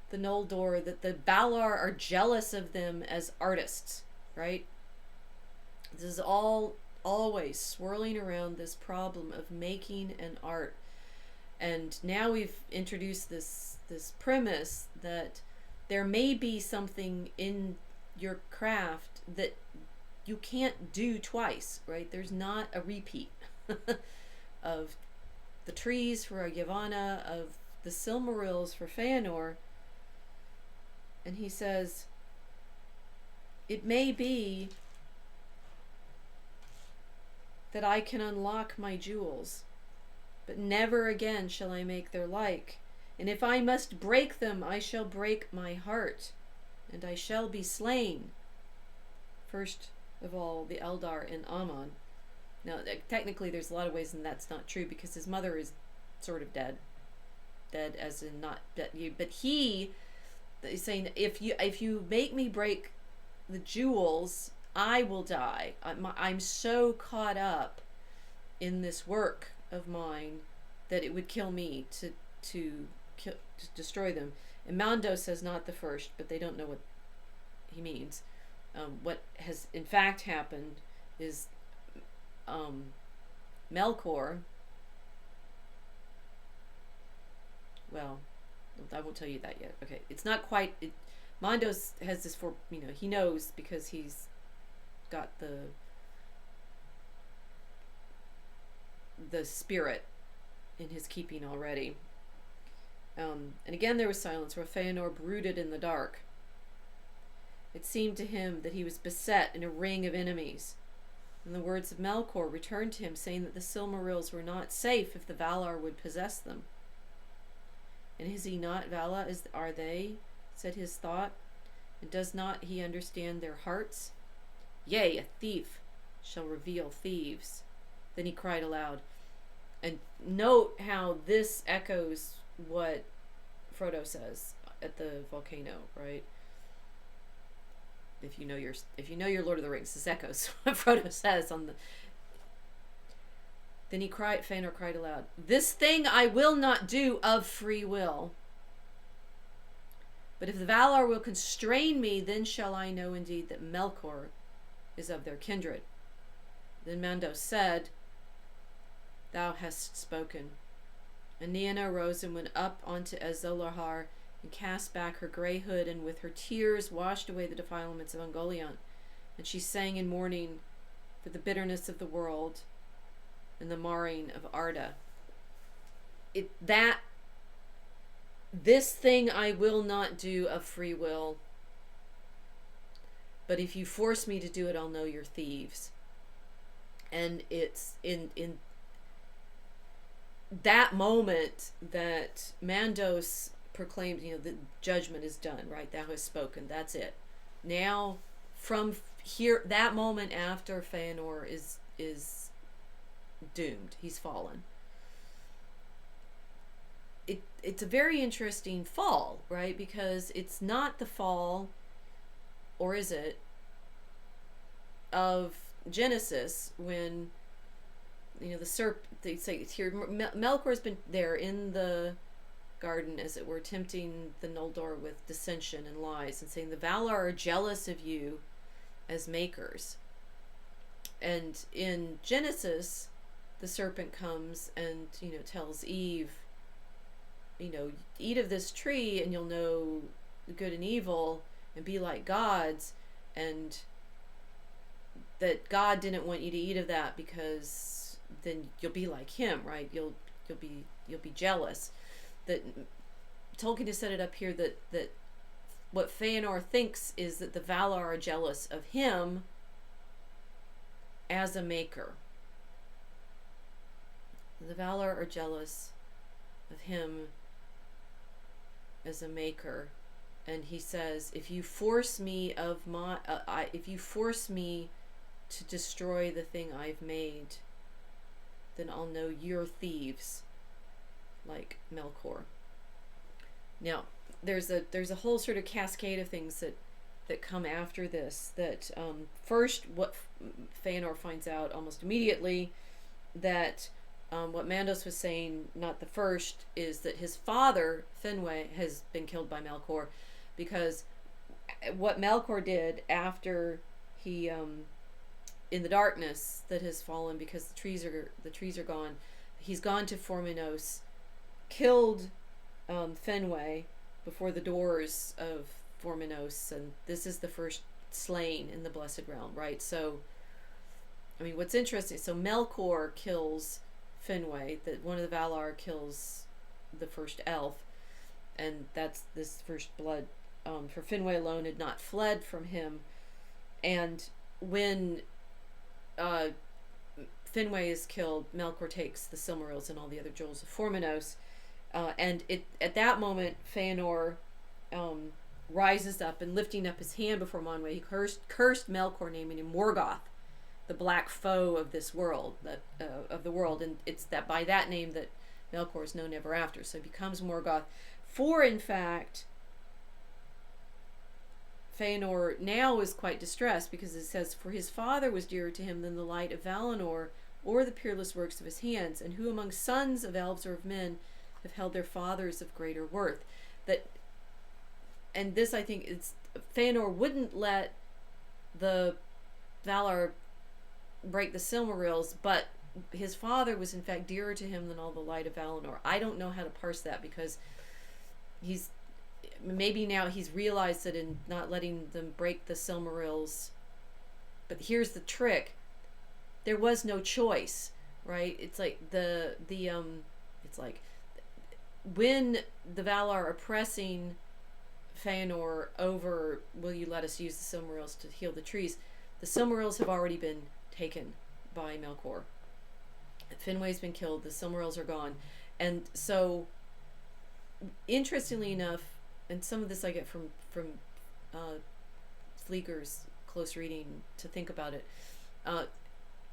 the Noldor that the Valar are jealous of them as artists, right? This is all always swirling around this problem of making an art. And now we've introduced this premise that there may be something in your craft that you can't do twice, right? There's not a repeat of the trees for Yavanna, of the Silmarils for Fëanor. And he says, it may be that I can unlock my jewels, but never again shall I make their like. And if I must break them, I shall break my heart, and I shall be slain. First of all, the Eldar and Aman. Now, technically, there's a lot of ways, and that's not true, because his mother is sort of dead as in not dead. But he's saying, if you make me break the jewels, I will die. I'm so caught up in this work of mine that it would kill me to destroy them. And Mando says not the first, but they don't know what he means. What has in fact happened is Melkor, well, I won't tell you that yet. Okay, it's not quite Mondos has this he knows because he's got the spirit in his keeping already. And again there was silence, where Fëanor brooded in the dark. It seemed to him that he was beset in a ring of enemies. And the words of Melkor returned to him, saying that the Silmarils were not safe if the Valar would possess them. And is he not Vala, as are they? Said his thought. And does not he understand their hearts? Yea, a thief shall reveal thieves. Then he cried aloud. And note how this echoes what Frodo says at the volcano, right? If you know your Lord of the Rings, this echoes what Frodo says on the. Then Fëanor cried aloud, "This thing I will not do of free will. But if the Valar will constrain me, then shall I know indeed that Melkor is of their kindred." Then Mandos said, "Thou hast spoken." And Nienna rose and went up onto Azolahar and cast back her grey hood, and with her tears washed away the defilements of Ungoliant. And she sang in mourning for the bitterness of the world and the marring of Arda. This thing I will not do of free will, but if you force me to do it, I'll know you're thieves. And it's in that moment that Mandos proclaims, the judgment is done, right? Thou hast spoken. That's it. Now, from here, that moment after, Fëanor is doomed. He's fallen. It's a very interesting fall, right? Because it's not the fall, or is it, of Genesis, when the serpent, they say here, Melkor's been there in the garden, as it were, tempting the Noldor with dissension and lies, and saying the Valar are jealous of you as makers. And in Genesis, the serpent comes and tells Eve, eat of this tree and you'll know good and evil and be like gods, and that God didn't want you to eat of that because then you'll be like him, right? You'll be jealous. That Tolkien has set it up here that what Fëanor thinks is that the Valar are jealous of him as a maker. The Valar are jealous of him as a maker, and he says, if you force me to destroy the thing I've made, then I'll know you're thieves, like Melkor. Now, there's a whole sort of cascade of things that come after this. That first, what Fëanor finds out almost immediately, that what Mandos was saying, not the first, is that his father, Finwë, has been killed by Melkor, because what Melkor did after he, in the darkness that has fallen because the trees are gone, he's gone to Formenos, killed Finwë before the doors of Formenos, and this is the first slain in the Blessed Realm, right? So, I mean, what's interesting, so Melkor kills Finwë, that one of the Valar kills the first elf, and that's this first blood. For Finwë alone had not fled from him, and when Finwë is killed, Melkor takes the Silmarils and all the other jewels of Formenos, and at that moment Fëanor rises up, and lifting up his hand before Manwë, he cursed Melkor, naming him Morgoth, the black foe of this world, of the world, and it's that by that name that Melkor is known ever after. So he becomes Morgoth. For in fact, Fëanor now is quite distressed, because it says, for his father was dearer to him than the light of Valinor or the peerless works of his hands, and who among sons of elves or of men have held their fathers of greater worth. And this, I think, it's Fëanor wouldn't let the Valar break the Silmarils, but his father was in fact dearer to him than all the light of Valinor. I don't know how to parse that, because he's maybe now he's realized that in not letting them break the Silmarils. But here's the trick: there was no choice, right? It's like it's like when the Valar are pressing Fëanor over, will you let us use the Silmarils to heal the trees? The Silmarils have already been taken by Melkor. Finwë's been killed. The Silmarils are gone, and so interestingly enough, and some of this I get from Fleeger's close reading to think about it.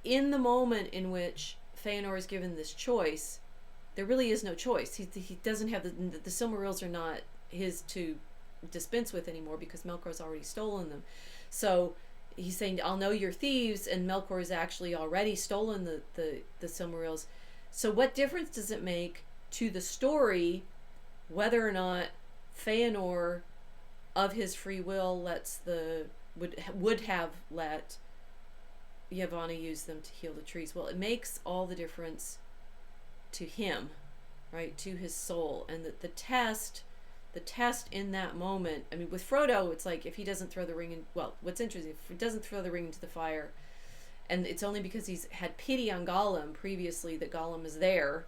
In the moment in which Fëanor is given this choice, there really is no choice. He doesn't have the Silmarils are not his to dispense with anymore because Melkor's already stolen them. So he's saying, I'll know you're thieves, and Melkor has actually already stolen the Silmarils. So what difference does it make to the story whether or not Fëanor of his free will would have let Yavanna use them to heal the trees? Well, it makes all the difference to him, right, to his soul. And the test in that moment, I mean, with Frodo, it's like if he doesn't throw the ring in, well, what's interesting, if he doesn't throw the ring into the fire, and it's only because he's had pity on Gollum previously that Gollum is there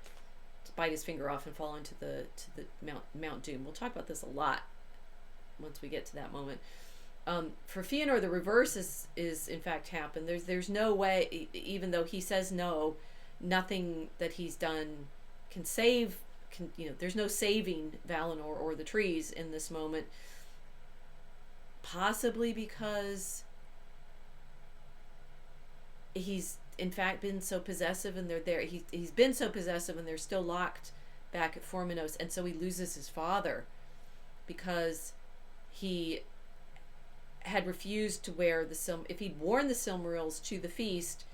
to bite his finger off and fall into the Mount Doom. We'll talk about this a lot once we get to that moment. For Fëanor, the reverse is in fact happened. There's no way, even though he says no, nothing that he's done can save. There's no saving Valinor or the trees in this moment. Possibly because he's in fact been so possessive, and they're there. He's been so possessive, and they're still locked back at Formenos, and so he loses his father because he had refused to wear if he'd worn the Silmarils to the feast,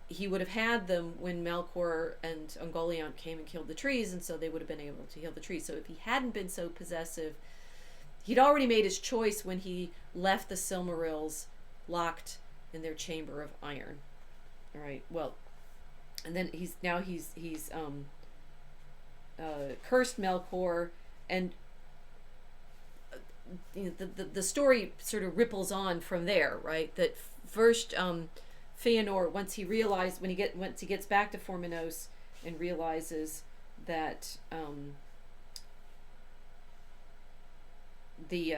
he would have had them when Melkor and Ungoliant came and killed the trees, and so they would have been able to heal the trees. So if he hadn't been so possessive, he'd already made his choice when he left the Silmarils locked in their chamber of iron. All right. Well, and then he's cursed Melkor, and the story sort of ripples on from there, right? That first Fëanor, once he gets back to Formenos and realizes that the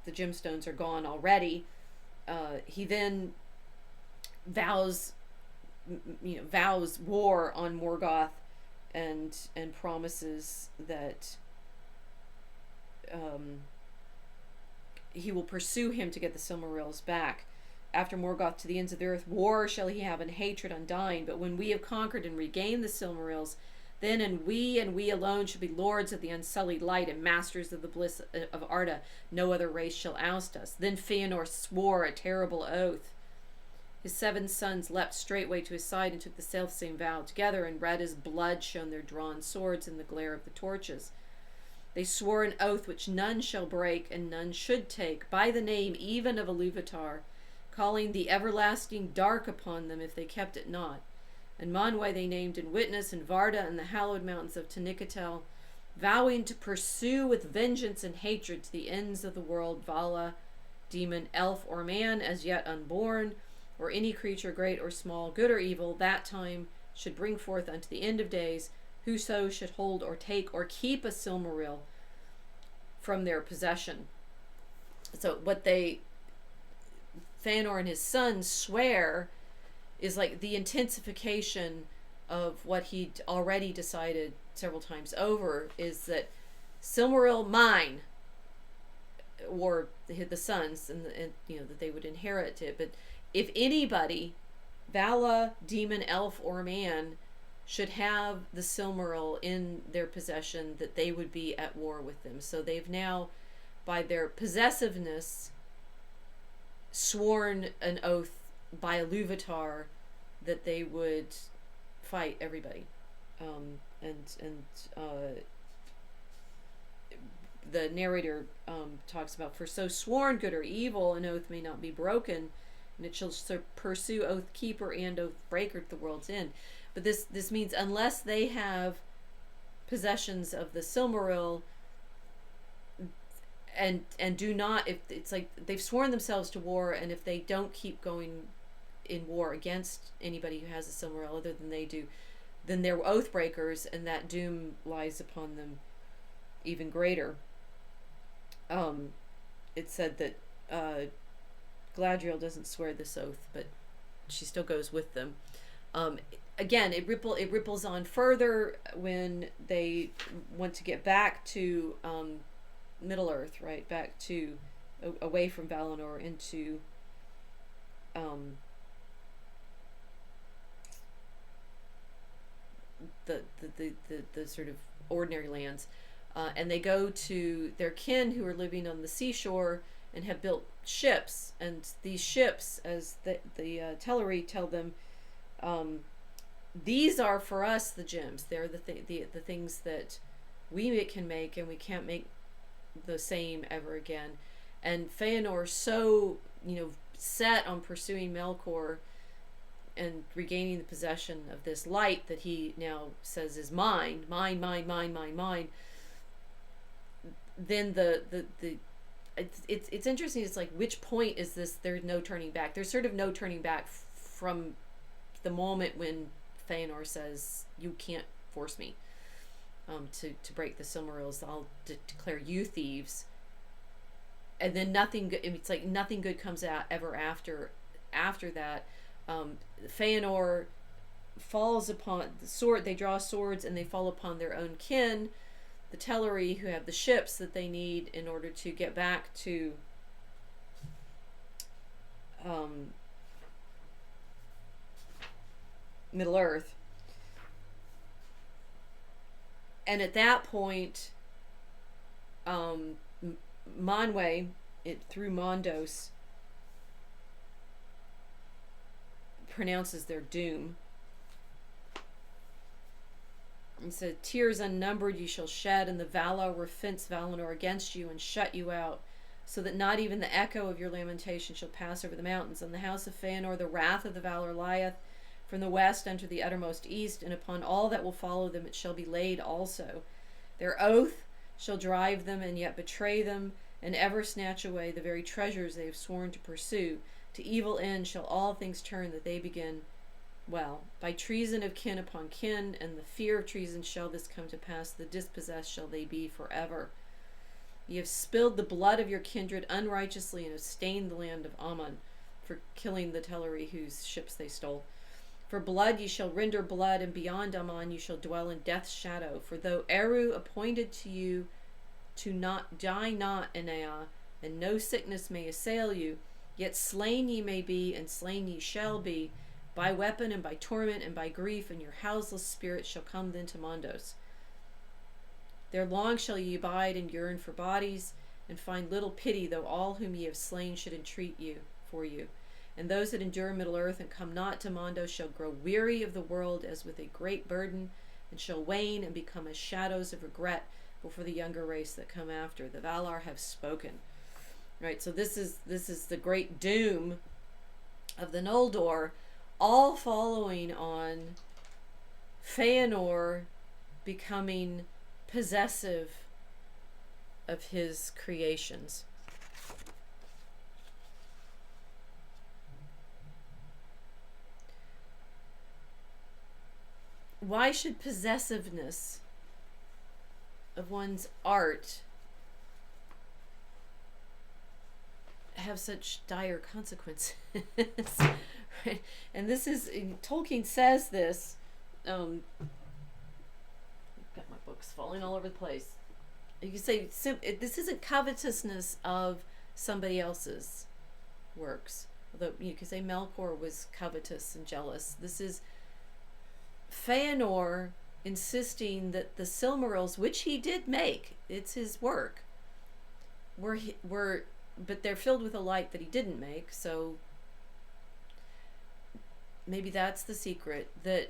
gemstones are gone already, he then vows war on Morgoth, and promises that he will pursue him to get the Silmarils back. After Morgoth to the ends of the earth, war shall he have, and hatred undying. But when we have conquered and regained the Silmarils, then and we alone shall be lords of the unsullied light and masters of the bliss of Arda. No other race shall oust us. Then Fëanor swore a terrible oath. His 7 sons leapt straightway to his side and took the selfsame vow together, and red as blood shone their drawn swords in the glare of the torches. They swore an oath which none shall break, and none should take, by the name even of Iluvatar, calling the everlasting dark upon them if they kept it not. And Manwë they named in witness, and Varda and the hallowed mountains of Tanicatel, vowing to pursue with vengeance and hatred to the ends of the world Vala, demon, elf, or man as yet unborn, or any creature great or small, good or evil, that time should bring forth unto the end of days, whoso should hold or take or keep a Silmaril from their possession. So what Fëanor and his sons swear is like the intensification of what he'd already decided several times over, is that Silmaril mine, or the sons, and that they would inherit it. But if anybody, Vala, demon, elf, or man, should have the Silmaril in their possession, that they would be at war with them. So they've now, by their possessiveness, sworn an oath by Iluvatar that they would fight everybody. The narrator talks about, for so sworn, good or evil, an oath may not be broken, and it shall pursue oath keeper and oath breaker to the world's end. But this means unless they have possessions of the Silmaril, and do not, if it's like they've sworn themselves to war, and if they don't keep going in war against anybody who has a Silmaril other than they do, then they're oath breakers, and that doom lies upon them even greater. It said that Galadriel doesn't swear this oath, but she still goes with them. Again, it ripples on further when they want to get back to Middle Earth, right? Back to away from Valinor into the sort of ordinary lands, and they go to their kin who are living on the seashore and have built ships, and these ships, as the Teleri tell them, these are for us the gems. They're the things that we can make, and we can't make the same ever again. And Fëanor, so set on pursuing Melkor and regaining the possession of this light that he now says is mine. Then it's interesting. It's like, which point is this? There's no turning back. There's sort of no turning back from the moment when Fëanor says, you can't force me to break the Silmarils. I'll declare you thieves. And then nothing good. It's like nothing good comes out ever after that. Fëanor falls upon the sword. They draw swords and they fall upon their own kin, the Teleri, who have the ships that they need in order to get back to Middle Earth. And at that point, Manwë, through Mondos, pronounces their doom. He said, tears unnumbered you shall shed, and the Valar will fence Valinor against you and shut you out, so that not even the echo of your lamentation shall pass over the mountains. On the house of Fëanor the wrath of the Valar lieth, from the west unto the uttermost east, and upon all that will follow them it shall be laid also. Their oath shall drive them, and yet betray them, and ever snatch away the very treasures they have sworn to pursue. To evil end shall all things turn, that they begin well. By treason of kin upon kin, and the fear of treason shall this come to pass. The dispossessed shall they be forever. Ye have spilled the blood of your kindred unrighteously, and have stained the land of Aman for killing the Teleri whose ships they stole. For blood ye shall render blood, and beyond Aman you shall dwell in death's shadow. For though Eru appointed to you to not die not, Enea, and no sickness may assail you, yet slain ye may be, and slain ye shall be, by weapon and by torment and by grief, and your houseless spirit shall come then to Mondos. There long shall ye abide and yearn for bodies, and find little pity, though all whom ye have slain should entreat you for you. And those that endure Middle Earth and come not to Mondos shall grow weary of the world as with a great burden, and shall wane and become as shadows of regret before the younger race that come after. The Valar have spoken. Right, so this is the great doom of the Noldor, all following on Fëanor becoming possessive of his creations. Why should possessiveness of one's art have such dire consequences? Right? And this is, Tolkien says this, got my books falling all over the place. You can say, this isn't covetousness of somebody else's works. Although you could say Melkor was covetous and jealous. This is Fëanor insisting that the Silmarils, which he did make, it's his work, but they're filled with a light that he didn't make. So maybe that's the secret, that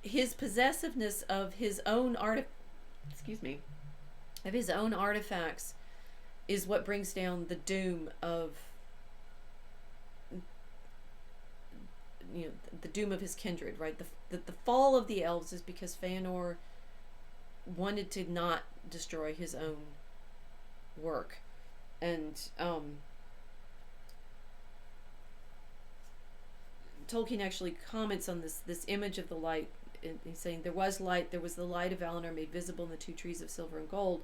his possessiveness of his own artifacts is what brings down the doom of the doom of his kindred, right? The fall of the elves is because Fëanor wanted to not destroy his own work. And Tolkien actually comments on this image of the light. He's saying there was light, there was the light of Valinor made visible in the two trees of silver and gold.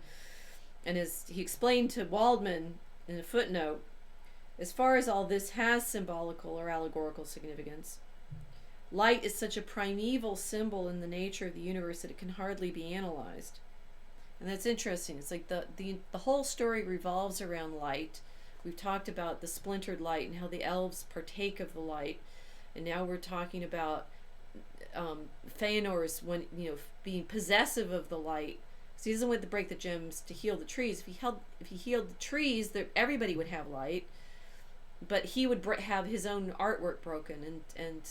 And as he explained to Waldman in a footnote, as far as all this has symbolical or allegorical significance, light is such a primeval symbol in the nature of the universe that it can hardly be analyzed. And that's interesting. It's like the whole story revolves around light. We've talked about the splintered light and how the elves partake of the light. And now we're talking about Fëanor's being possessive of the light. So he doesn't want to break the gems to heal the trees. If he healed the trees, everybody would have light. But he would have his own artwork broken, and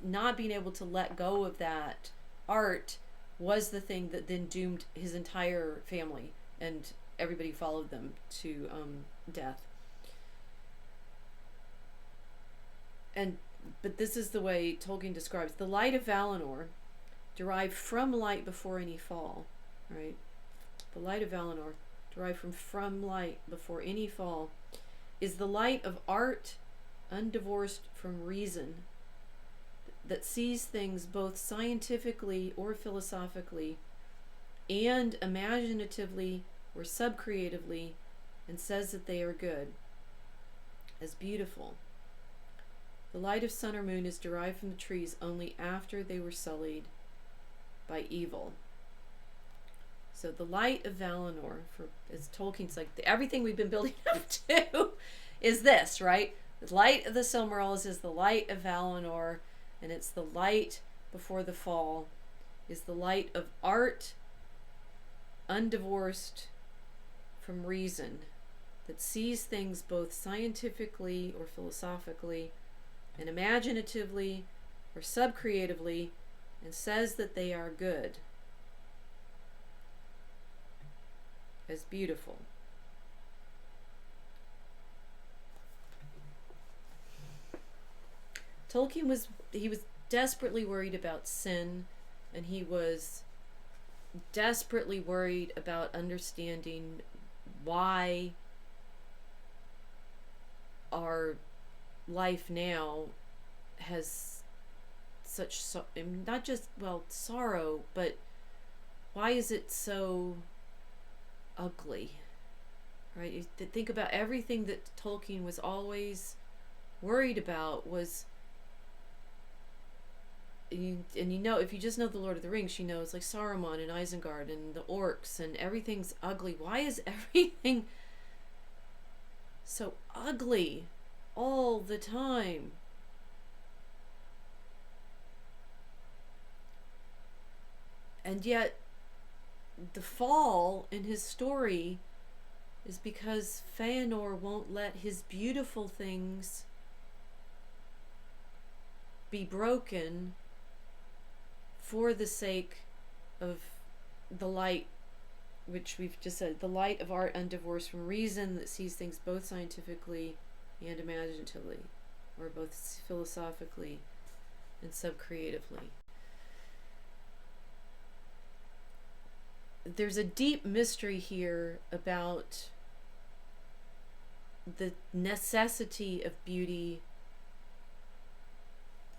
not being able to let go of that art was the thing that then doomed his entire family, and everybody followed them to death. But this is the way Tolkien describes the light of Valinor, derived from light before any fall, right? The light of Valinor, derived from light before any fall, is the light of art undivorced from reason, that sees things both scientifically or philosophically and imaginatively or subcreatively, and says that they are good, as beautiful. The light of sun or moon is derived from the trees only after they were sullied by evil. So the light of Valinor, as Tolkien's like, everything we've been building up to is this, right? The light of the Silmarils is the light of Valinor, and it's the light before the fall, is the light of art undivorced from reason, that sees things both scientifically or philosophically and imaginatively or subcreatively, and says that they are good, as beautiful. Tolkien was desperately worried about sin, and he was desperately worried about understanding why our life now has such not just sorrow, but why is it so ugly, right? You think about everything that Tolkien was always worried about was, if you just know the Lord of the Rings, it's like Saruman and Isengard and the orcs, and everything's ugly. Why is everything so ugly all the time? And yet the fall in his story is because Fëanor won't let his beautiful things be broken for the sake of the light, which we've just said, the light of art undivorced from reason, that sees things both scientifically and imaginatively, or both philosophically and subcreatively. There's a deep mystery here about the necessity of beauty.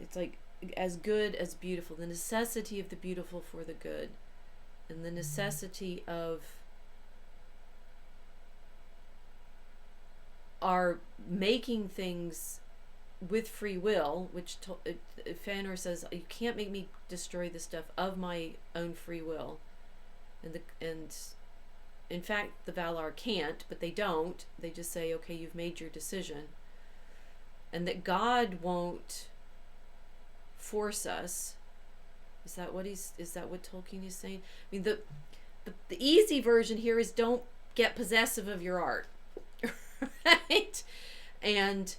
It's like as good as beautiful, the necessity of the beautiful for the good, and the necessity of our making things with free will, which Fëanor says, you can't make me destroy the stuff of my own free will. And in fact, the Valar can't, but they don't. They just say, okay, you've made your decision. And that God won't force us. Is that what Tolkien is saying? I mean, the easy version here is don't get possessive of your art. Right? And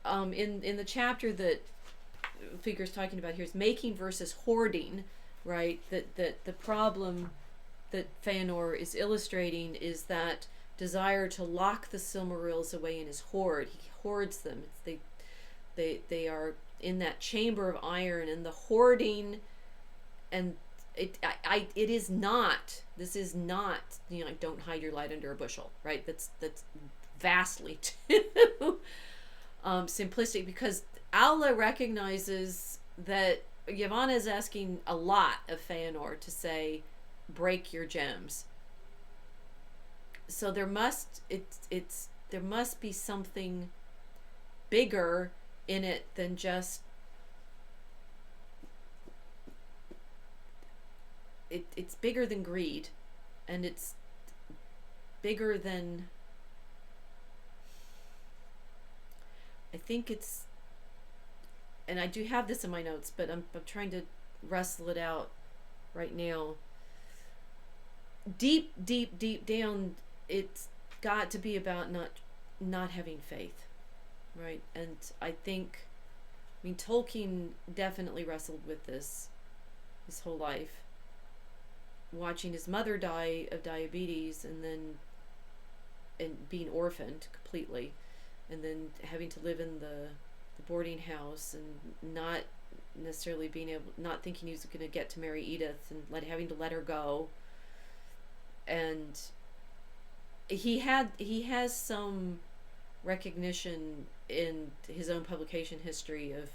in the chapter that Figure's talking about here is making versus hoarding, right? That the problem that Fëanor is illustrating is that desire to lock the Silmarils away in his hoard. He hoards them. They are in that chamber of iron, and the hoarding and it is not, this is not, like, don't hide your light under a bushel, right? That's vastly too simplistic, because Aula recognizes that Yavanna is asking a lot of Fëanor to say, break your gems. So there must be something bigger in it than just it's bigger than greed, and it's bigger than, I think it's, and I do have this in my notes, but I'm trying to wrestle it out right now. Deep down, it's got to be about not having faith, right? And I mean, Tolkien definitely wrestled with this his whole life, watching his mother die of diabetes, and being orphaned completely, and then having to live in the boarding house, and not necessarily not thinking he was going to get to marry Edith, and having to let her go. And he has some recognition in his own publication history of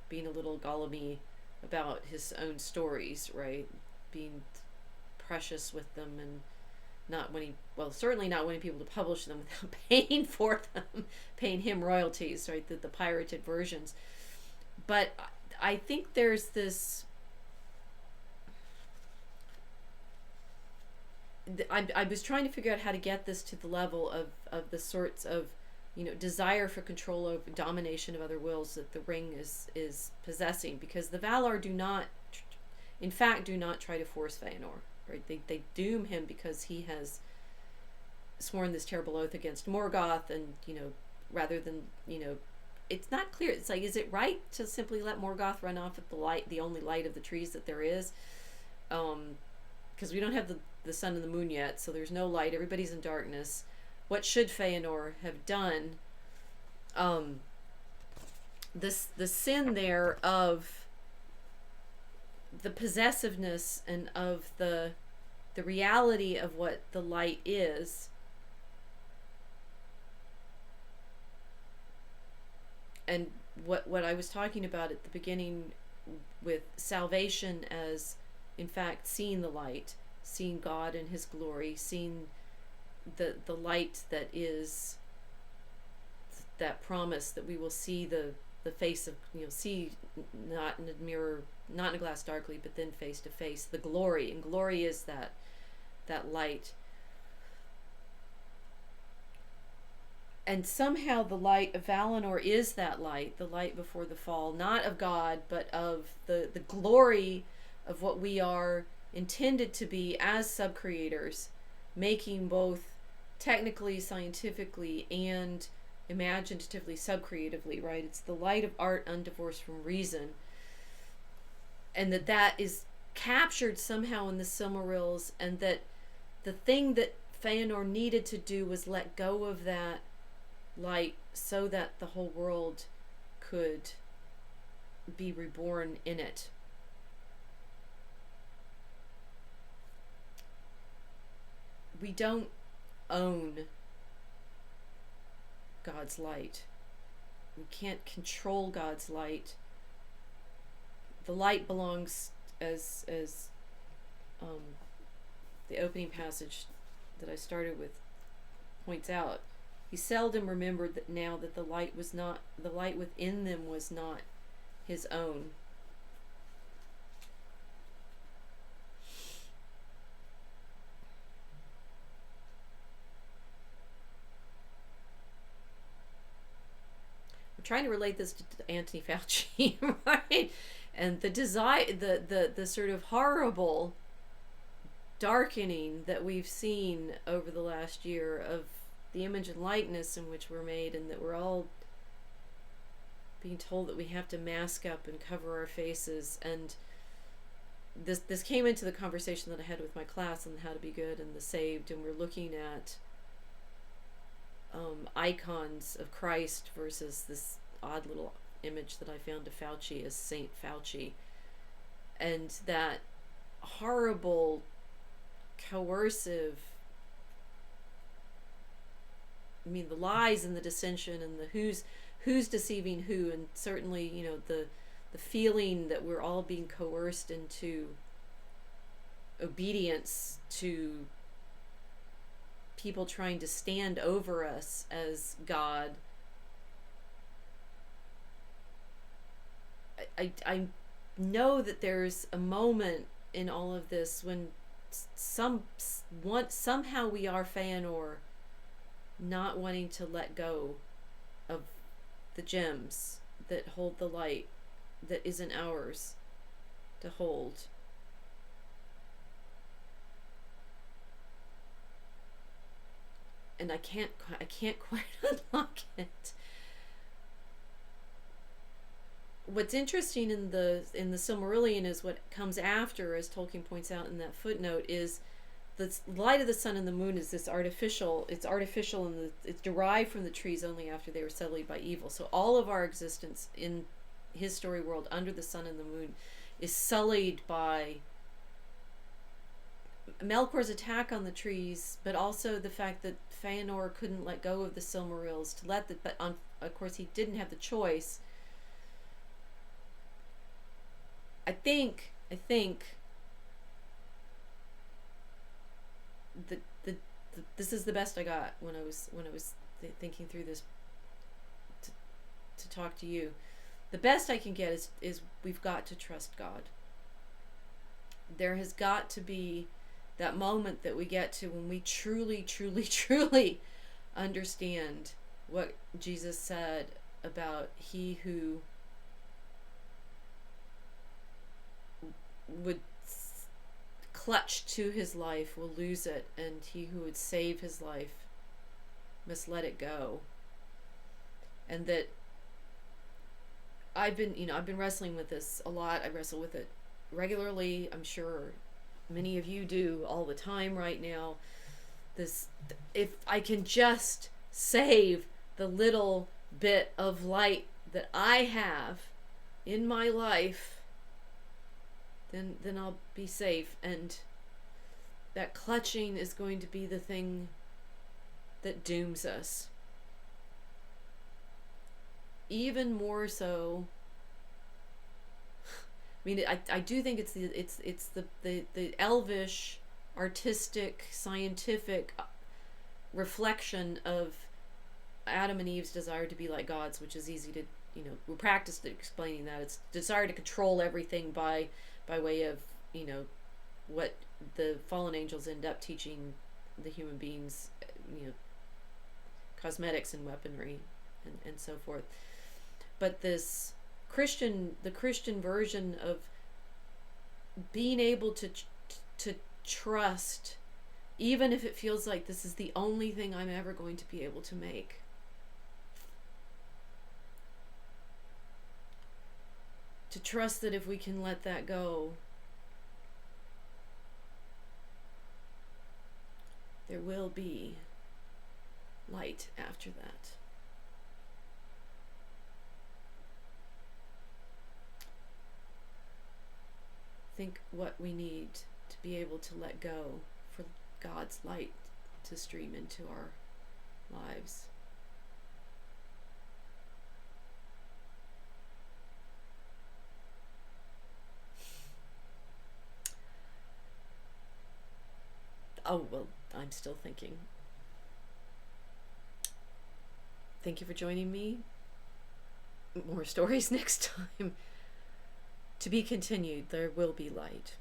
being a little Gollum-y about his own stories, right? Being precious with them, and certainly not wanting people to publish them without paying for them, paying him royalties, right? The pirated versions. But I think there's this, I was trying to figure out how to get this to the level of the sorts of, desire for control over domination of other wills that the ring is possessing, because the Valar do not try to force Fëanor, right? They doom him because he has sworn this terrible oath against Morgoth, and rather than, it's not clear. It's like, is it right to simply let Morgoth run off at the only light of the trees that there is? Because we don't have the sun and the moon yet, so there's no light. Everybody's in darkness. What should Fëanor have done? The sin there of the possessiveness, and of the reality of what the light is, and what I was talking about at the beginning with salvation as, in fact, seeing the light, seeing God in his glory, seeing the light that is that promise that we will see the face of, see not in a mirror, not in a glass darkly, but then face to face, the glory. And glory is that light. And somehow the light of Valinor is that light, the light before the fall, not of God, but of the glory of what we are intended to be as sub-creators, making both technically, scientifically, and imaginatively, sub-creatively, right? It's the light of art undivorced from reason. And that is captured somehow in the Silmarils, and that the thing that Fëanor needed to do was let go of that light so that the whole world could be reborn in it. We don't own God's light. We can't control God's light. The light belongs, as the opening passage that I started with points out, he seldom remembered that now that the light within them was not his own. Trying to relate this to Anthony Fauci, right? And the sort of horrible darkening that we've seen over the last year of the image and likeness in which we're made, and that we're all being told that we have to mask up and cover our faces. And this came into the conversation that I had with my class on how to be good and the saved, and we're looking at icons of Christ versus this odd little image that I found of Fauci as Saint Fauci, and that horrible, coercive, I mean, the lies and the dissension and the who's deceiving who, and certainly, the feeling that we're all being coerced into obedience to people trying to stand over us as God. I know that there's a moment in all of this when somehow we are Fëanor, not wanting to let go of the gems that hold the light that isn't ours to hold. And I can't quite unlock it. What's interesting in the Silmarillion is what comes after, as Tolkien points out in that footnote, is the light of the sun and the moon is this artificial. It's artificial, and it's derived from the trees only after they were sullied by evil. So all of our existence in his story world under the sun and the moon is sullied by Melkor's attack on the trees, but also the fact that Fëanor couldn't let go of the Silmarils but of course he didn't have the choice. I think this is the best I got when I was thinking through this to talk to you. The best I can get is we've got to trust God. There has got to be that moment that we get to when we truly understand what Jesus said about he who would clutch to his life will lose it, and he who would save his life must let it go. And that I've been wrestling with this a lot. I wrestle with it regularly. I'm sure many of you do all the time right now. If I can just save the little bit of light that I have in my life, then I'll be safe. And that clutching is going to be the thing that dooms us. Even more so. I mean, I do think it's the elvish, artistic, scientific reflection of Adam and Eve's desire to be like gods, which is easy to, we're practiced at explaining that. It's desire to control everything by way of, what the fallen angels end up teaching the human beings, cosmetics and weaponry and so forth. But the Christian version of being able to trust, even if it feels like this is the only thing I'm ever going to be able to make. To trust that if we can let that go, there will be light after that. Think what we need to be able to let go for God's light to stream into our lives. Oh, well, I'm still thinking. Thank you for joining me. More stories next time. To be continued. There will be light.